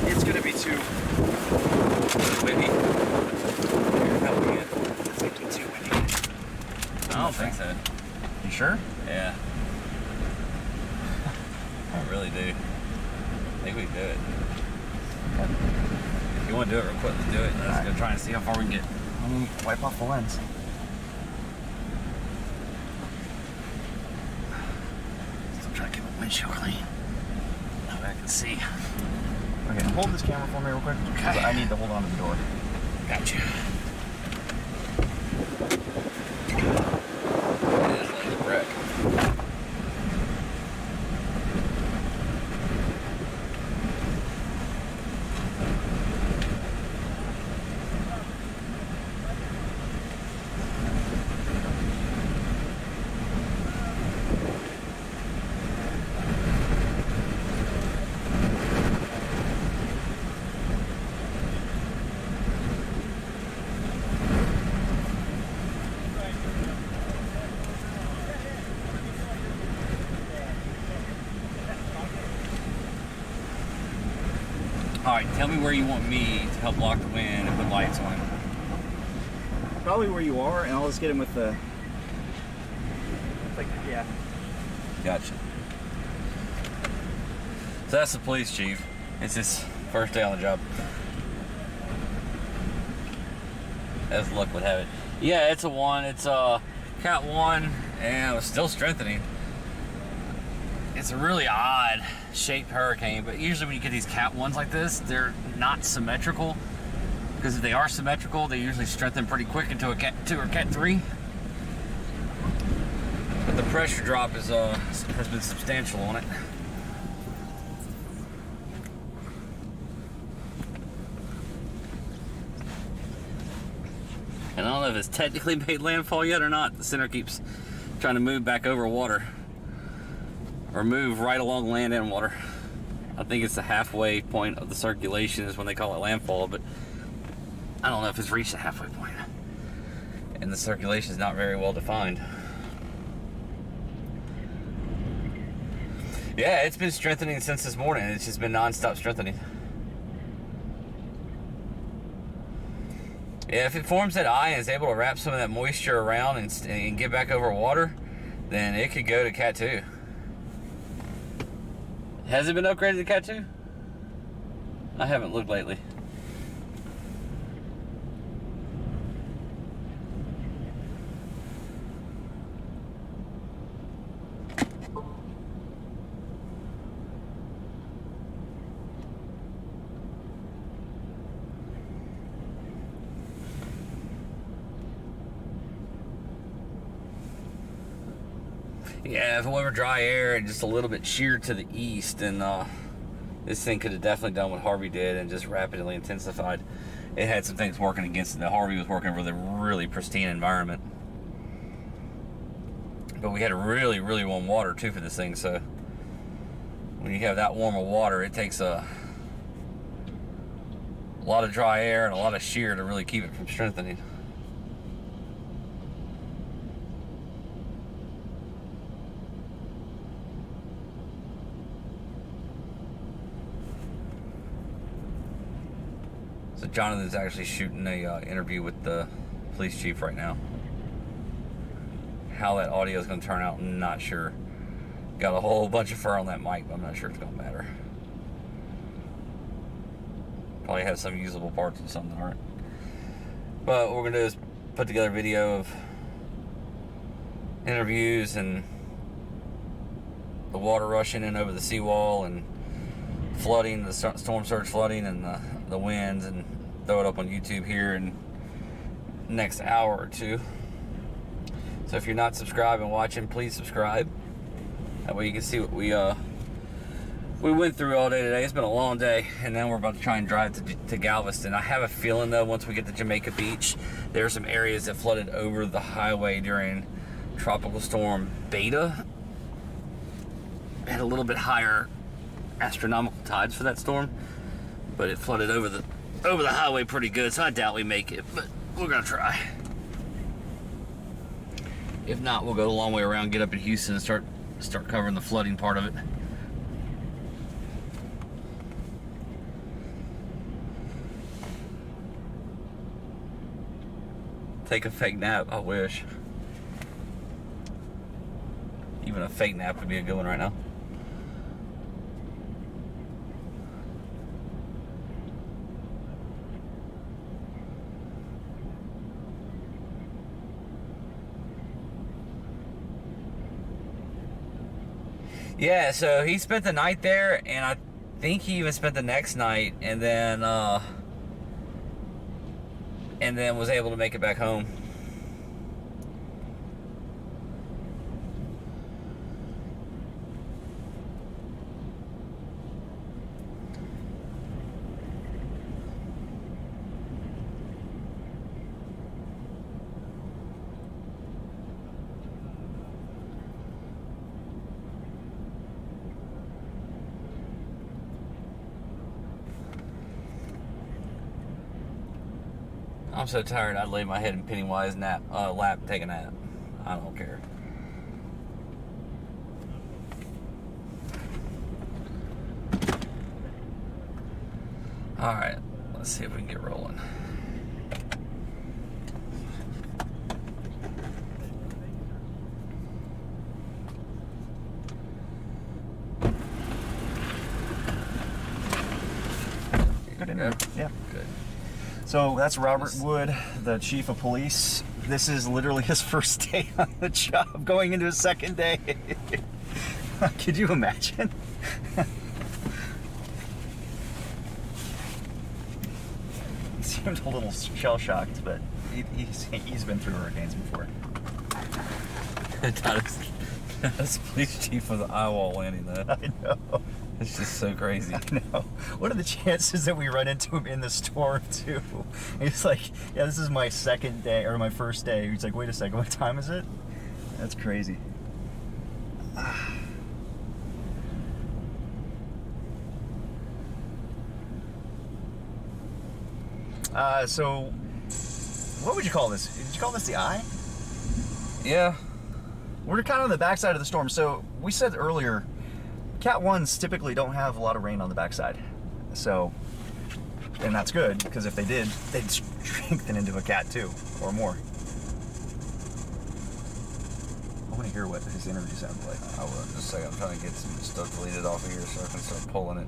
It's gonna be too Windy. Here, help me get. it's gonna be too windy. I don't think so. You sure? Yeah. I really do. I think we can do it. If you want to do it real quick, let's do it. Let's go try and see how far we can get. Let me wipe off the lens. Still trying to keep my windshield clean. That way I can see. Okay, hold this camera for me real quick. Okay. I need to hold on to the door. Gotcha. It is like a brick. All right, tell me where you want me to help block the wind and put lights on. Probably where you are, and I'll just get him with the. Like, yeah. Gotcha. So that's the police chief. It's his first day on the job. As luck would have it. Yeah, it's a 1. It's a Cat 1, and it was still strengthening. It's a really odd shaped hurricane, but usually when you get these Cat 1s like this, they're not symmetrical. Because if they are symmetrical, they usually strengthen pretty quick into a Cat 2 or Cat 3. But the pressure drop is has been substantial on it. And I don't know if it's technically made landfall yet or not. The center keeps trying to move back over water. Or move right along land and water. I think it's the halfway point of the circulation is when they call it landfall, but I don't know if it's reached the halfway point. And the circulation is not very well defined. Yeah, it's been strengthening since this morning. It's just been non-stop strengthening. Yeah, if it forms that eye and is able to wrap some of that moisture around and get back over water, then it could go to Cat 2. Has it been upgraded to Cat 2? I haven't looked lately. Yeah, if it were dry air and just a little bit sheer to the east, then this thing could have definitely done what Harvey did and just rapidly intensified. It had some things working against it. That Harvey was working with a really pristine environment. But we had a really, really warm water too for this thing, so when you have that warm of water, it takes a lot of dry air and a lot of shear to really keep it from strengthening. So Jonathan's actually shooting a interview with the police chief right now. How that audio is going to turn out, I'm not sure. Got a whole bunch of fur on that mic, but I'm not sure it's going to matter. Probably have some usable parts and some that aren't. But what we're going to do is put together a video of interviews and the water rushing in over the seawall and flooding, the storm surge flooding and the winds, and throw it up on YouTube here in the next hour or two. So if you're not subscribed and watching, please subscribe. That way you can see what we went through all day today. It's been a long day, and then we're about to try and drive to Galveston. I have a feeling though, once we get to Jamaica Beach, there are some areas that flooded over the highway during Tropical Storm Beta. Had a little bit higher astronomical tides for that storm, But it flooded over the highway pretty good, so I doubt we make it, but we're gonna try. If not, we'll go a long way around, get up in Houston, and start covering the flooding part of it. Take a fake nap, I wish. Even a fake nap would be a good one right now. Yeah, so he spent the night there, and I think he even spent the next night, and then was able to make it back home. I'm so tired, I'd lay my head in Pennywise's lap and take a nap. I don't care. Alright, let's see if we can get rolling. Good interview. Yeah. Good. So that's Robert Wood, the chief of police. This is literally his first day on the job, going into his second day. Could you imagine? He seemed a little shell-shocked, but he's been through hurricanes before. That's police chief of the eyewall landing, though. I know. It's just so crazy. I know. What are the chances that we run into him in the storm, too? And he's like, yeah, this is my second day, or my first day. He's like, wait a second, what time is it? That's crazy. So, what would you call this? Did you call this the eye? Yeah. We're kind of on the backside of the storm. So, we said earlier, Cat 1s typically don't have a lot of rain on the backside. So, and that's good, because if they did, they'd strengthen into a Cat 2 or more. I want to hear what his interview sounded like. I will. Just a second. I'm trying to get some stuff deleted off of here so I can start pulling it.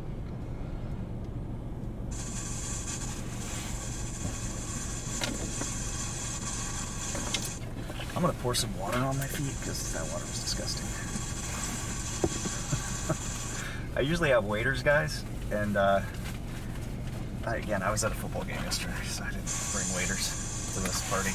I'm going to pour some water on my feet, because that water was disgusting. I usually have waiters, guys, and again, I was at a football game yesterday, so I didn't bring waiters to this party.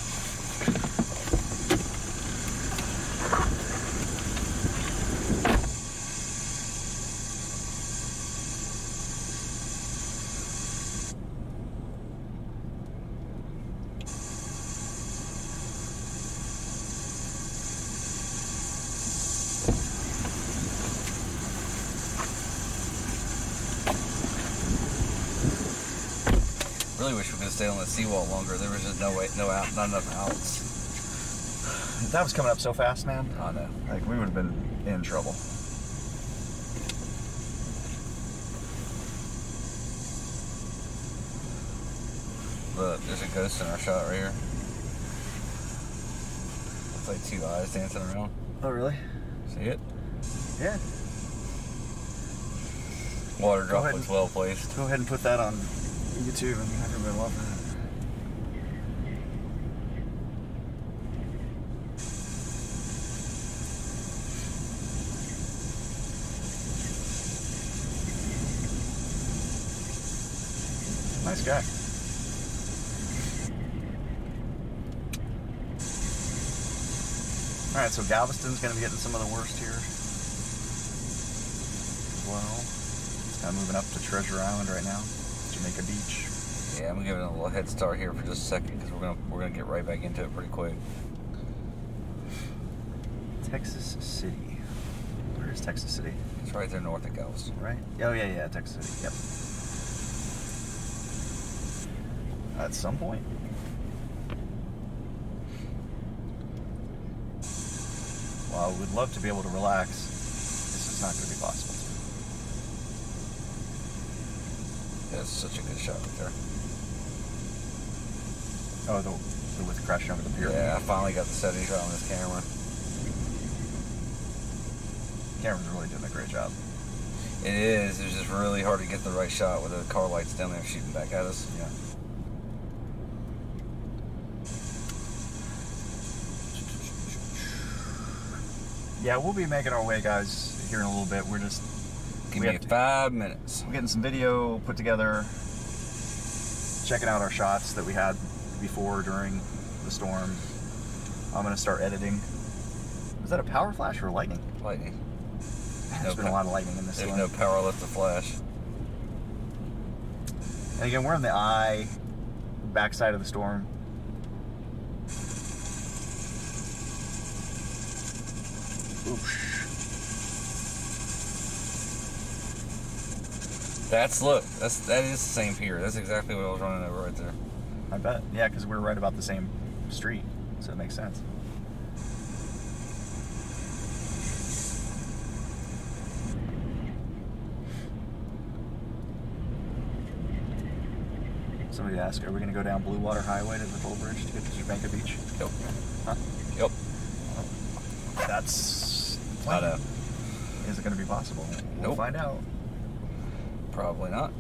Really wish we could stay on the seawall longer. There was just not enough outs. That was coming up so fast, man. I know. Like, we would have been in trouble. Look, there's a ghost in our shot right here. It's like two eyes dancing around. Oh, really? See it? Yeah. Water drop was well placed. Go ahead and put that on YouTube and everybody will love that. Nice guy. Alright, so Galveston's going to be getting some of the worst here. Well, it's kind of moving up to Treasure Island right now. Jamaica Beach. Yeah, I'm gonna give it a little head start here for just a second because we're gonna get right back into it pretty quick. Texas City. Where is Texas City? It's right there north of Galveston. Right? Oh yeah, Texas City. Yep. at some point. While I would love to be able to relax, this is not going to be possible. That's such a good shot right there. Oh, the with crashing over the pier. Yeah, I finally got the setting shot on this camera. Camera's really doing a great job. It is. It's just really hard to get the right shot with the car lights down there shooting back at us. Yeah. Yeah, we'll be making our way, guys, here in a little bit. We're just... Give me 5 minutes. We're getting some video put together, checking out our shots that we had before, during the storm. I'm going to start editing. Was that a power flash or lightning? Lightning. There's been a lot of lightning in this There's storm. no power left to flash. And again, we're in the backside of the storm. Oof. That is the same pier. That's exactly what I was running over right there. I bet. Yeah, because we're right about the same street, so it makes sense. Somebody asked, are we going to go down Blue Water Highway to the Toll Bridge to get to Jamaica Beach? Yep. Huh? Yep. That's... I know. Is it going to be possible? We'll Nope. find out. Probably not.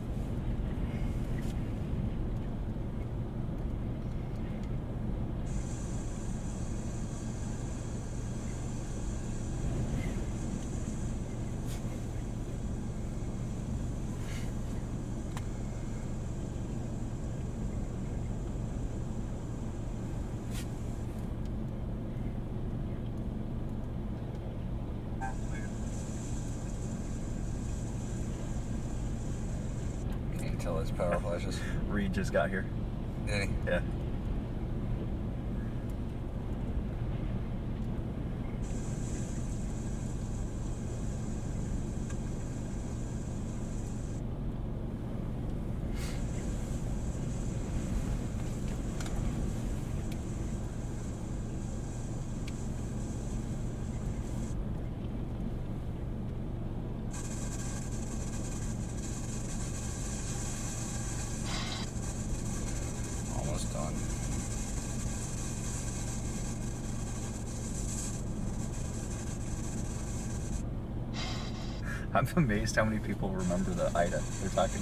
Can't tell it's power flashes. Reed just got here. Did he? Yeah. Almost done. I'm amazed how many people remember the Ida.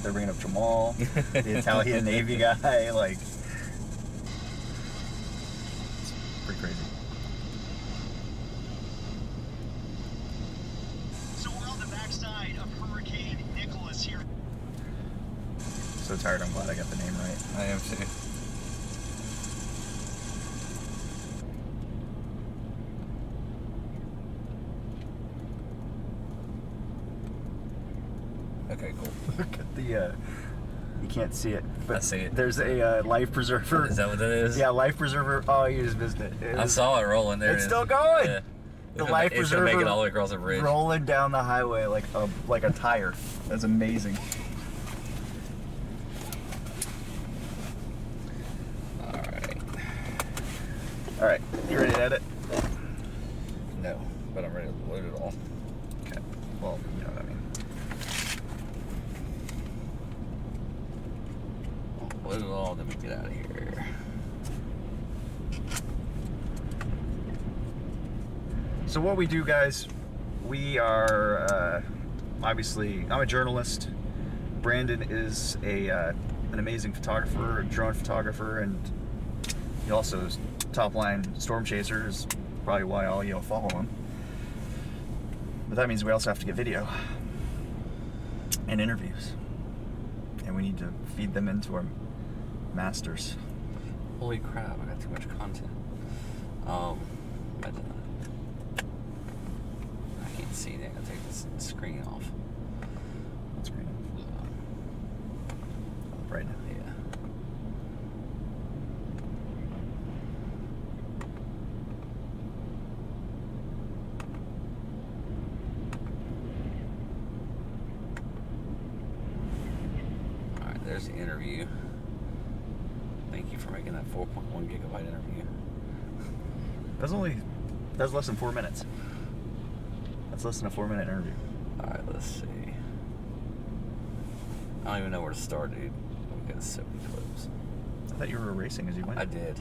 They're bringing up Jamal, the Italian Navy guy, like, it's pretty crazy. So we're on the backside of Hurricane Nicholas here. So tired, I'm glad I got the name right. I am too. Okay, cool. Look at the, you can't see it, but I see it. there's a life preserver. Is that what that is? Yeah, life preserver. Oh, you just missed it. I saw it rolling there. It's still going. Yeah. The life It's gonna make it preserver all the way across the bridge. rolling down the highway like a tire. That's amazing. All right, you ready to edit? No, but I'm ready to load it all. Okay. Well, you know what I mean. Load it all, then we get out of here. So what we do, guys, we are obviously, I'm a journalist. Brandon is an amazing photographer, a drone photographer, and he also is top line storm chaser, is probably why all y'all follow him. But that means we also have to get video and interviews, and we need to feed them into our masters. Holy crap, I got too much content. Imagine that. I can't see that. I'll take this screen off. That's great. Right now. Yeah. Alright, there's the interview. I you for making that 4.1 gigabyte interview. That's less than 4 minutes. That's less than a 4-minute interview. Alright, let's see. I don't even know where to start, dude. We got 70 clips. I thought you were erasing as you went. I did.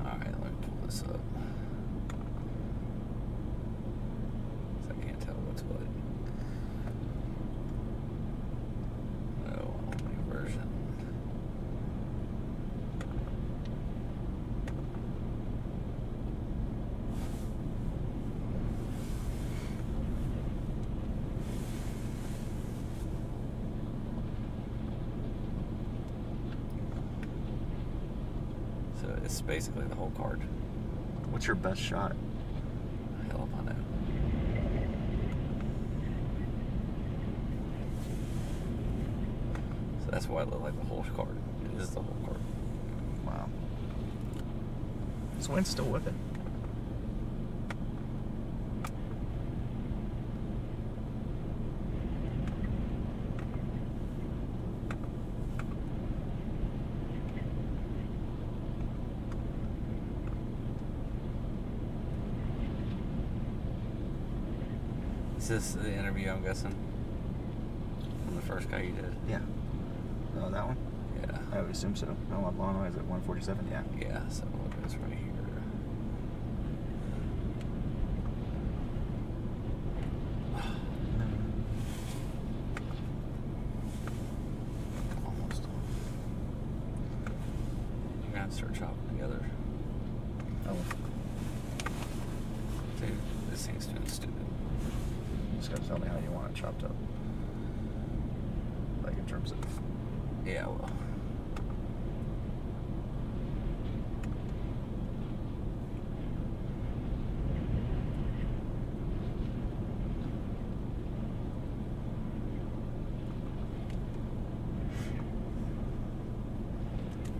Alright, let me pull this up. 'Cause I can't tell what's what. No, only version. So it's basically the whole card. What's your best shot? Hell if I know. So that's why it looked like the whole card. It is the whole card. Wow. This wind's still whipping. Is this the interview, I'm guessing? From the first guy you did? Yeah. Oh, that one? Yeah. I would assume so. No, I'm long ways at 147. Yeah. Yeah, so look, it's right here. Almost. You're gonna have to start chopping together. Oh, Dude, this thing's doing stupid. just gotta tell me how you want it chopped up. Like in terms of. Yeah, well.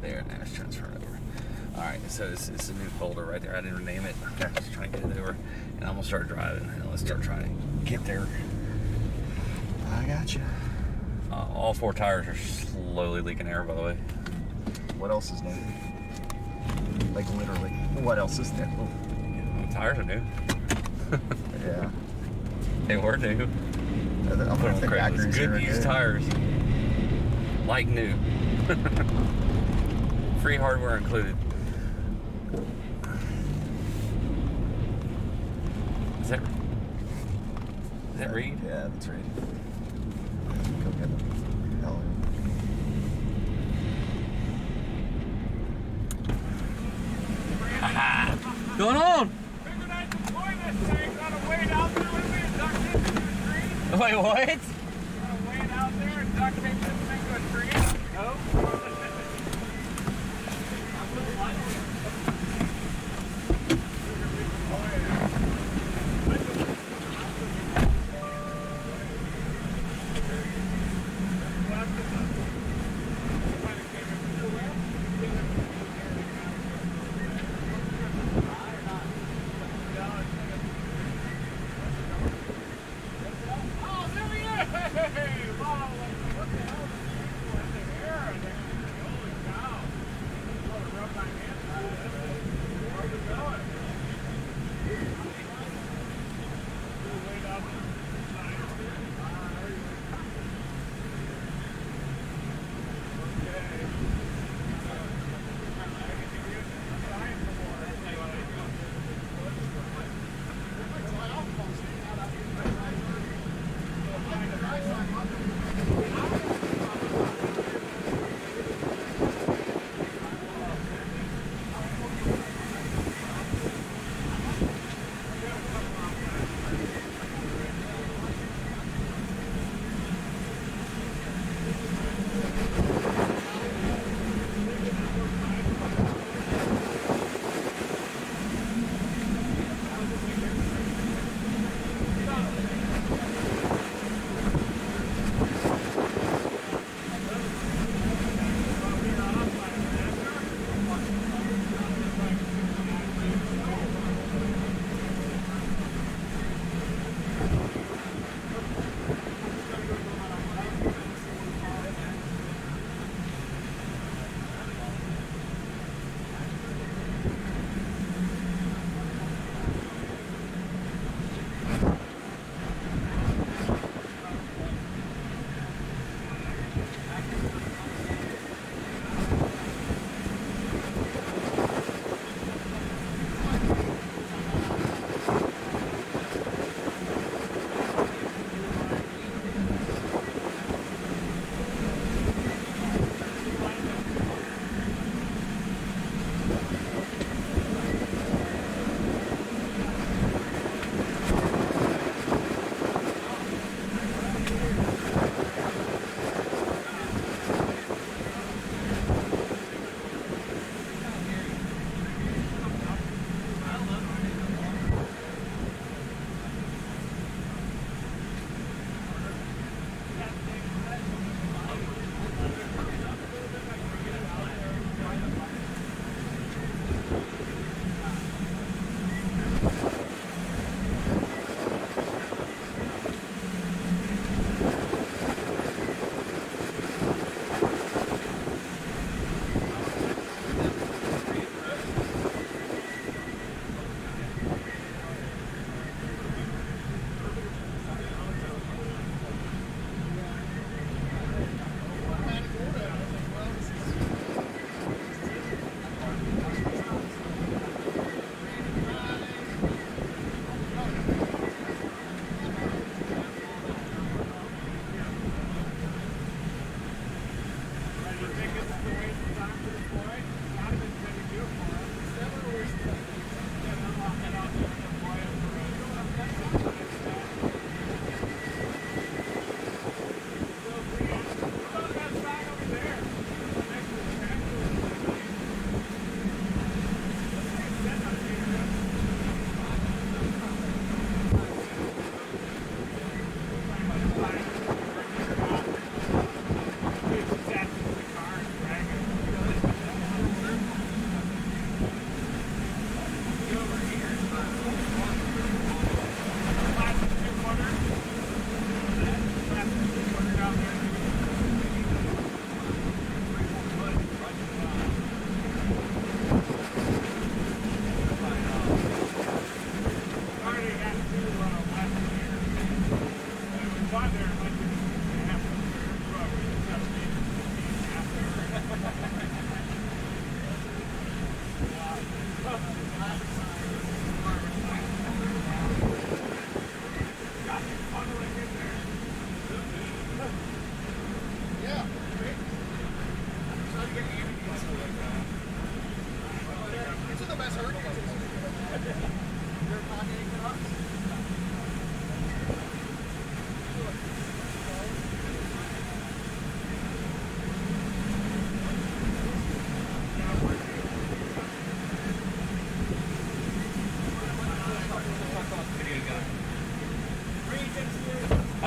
There, now it's transferred over. Alright, so it's a new folder right there. I didn't rename it. I'm just trying to get it over. And I'm gonna start driving and let's start trying to get there. I got you. All 4 tires are slowly leaking air, by the way. What else is new? Like literally, what else is new? The tires are new. Yeah. They were new. I'll put the Craig, Acura's good used tires. Like new. Free hardware included. Is that Reed? Yeah, that's Reed. Go get them. Hell What's going on? Figured I'd deploy this thing. Gotta wait out there with me and duct tape it to a tree. Wait, what? Gotta wait out there and duct tape this thing to a tree. No? Oh, there he is! Hey, wow, what the hell is this? What the air? Holy cow. Rub my hands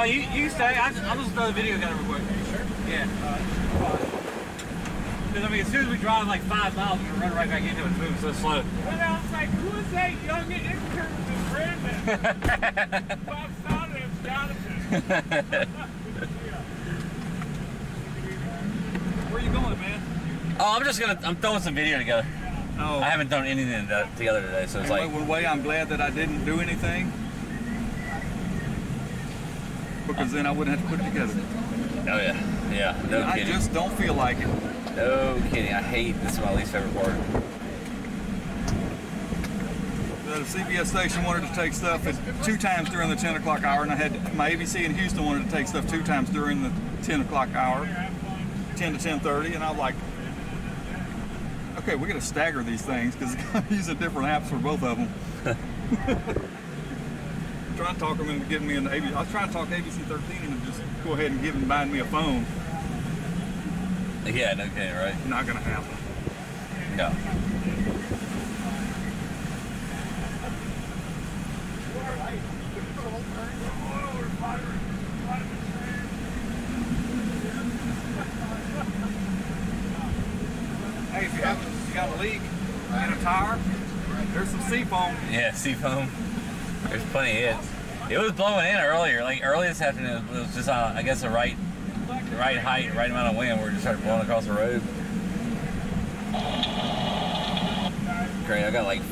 Oh, you stay. I'll just throw the video down real quick. Sure. Yeah. Because I mean, as soon as we drive like 5 miles, we're gonna run right back into it. It's moving so slow. And I was like, who is that young intern with Brandon? Bob Sauter and Jonathan. Where are you going, man? Oh, I'm throwing some video together. Oh, I haven't done anything together today, so it's like, in a way, I'm glad that I didn't do anything because then I wouldn't have to put it together. oh yeah, yeah, no I kidding. just don't feel like it. No kidding. I hate this is my least favorite part. The CBS station wanted to take stuff at 2 times during the 10 o'clock hour, and I had my ABC in Houston wanted to take stuff 2 times during the 10 o'clock hour, 10 to 10:30, and I'm like, okay, we're gonna stagger these things because I'm using different apps for both of them. I'm trying to talk them into getting me into ABC. I was trying to talk ABC 13 and just go ahead and buying me a phone. Yeah, no kidding, right? Not gonna happen. No. Hey, if you got a leak in a tire, there's some seafoam. Yeah, seafoam. There's plenty of it. It was blowing in earlier. Like early this afternoon, it was just I guess the right height, right amount of wind where it just started blowing across the road. Great, I got like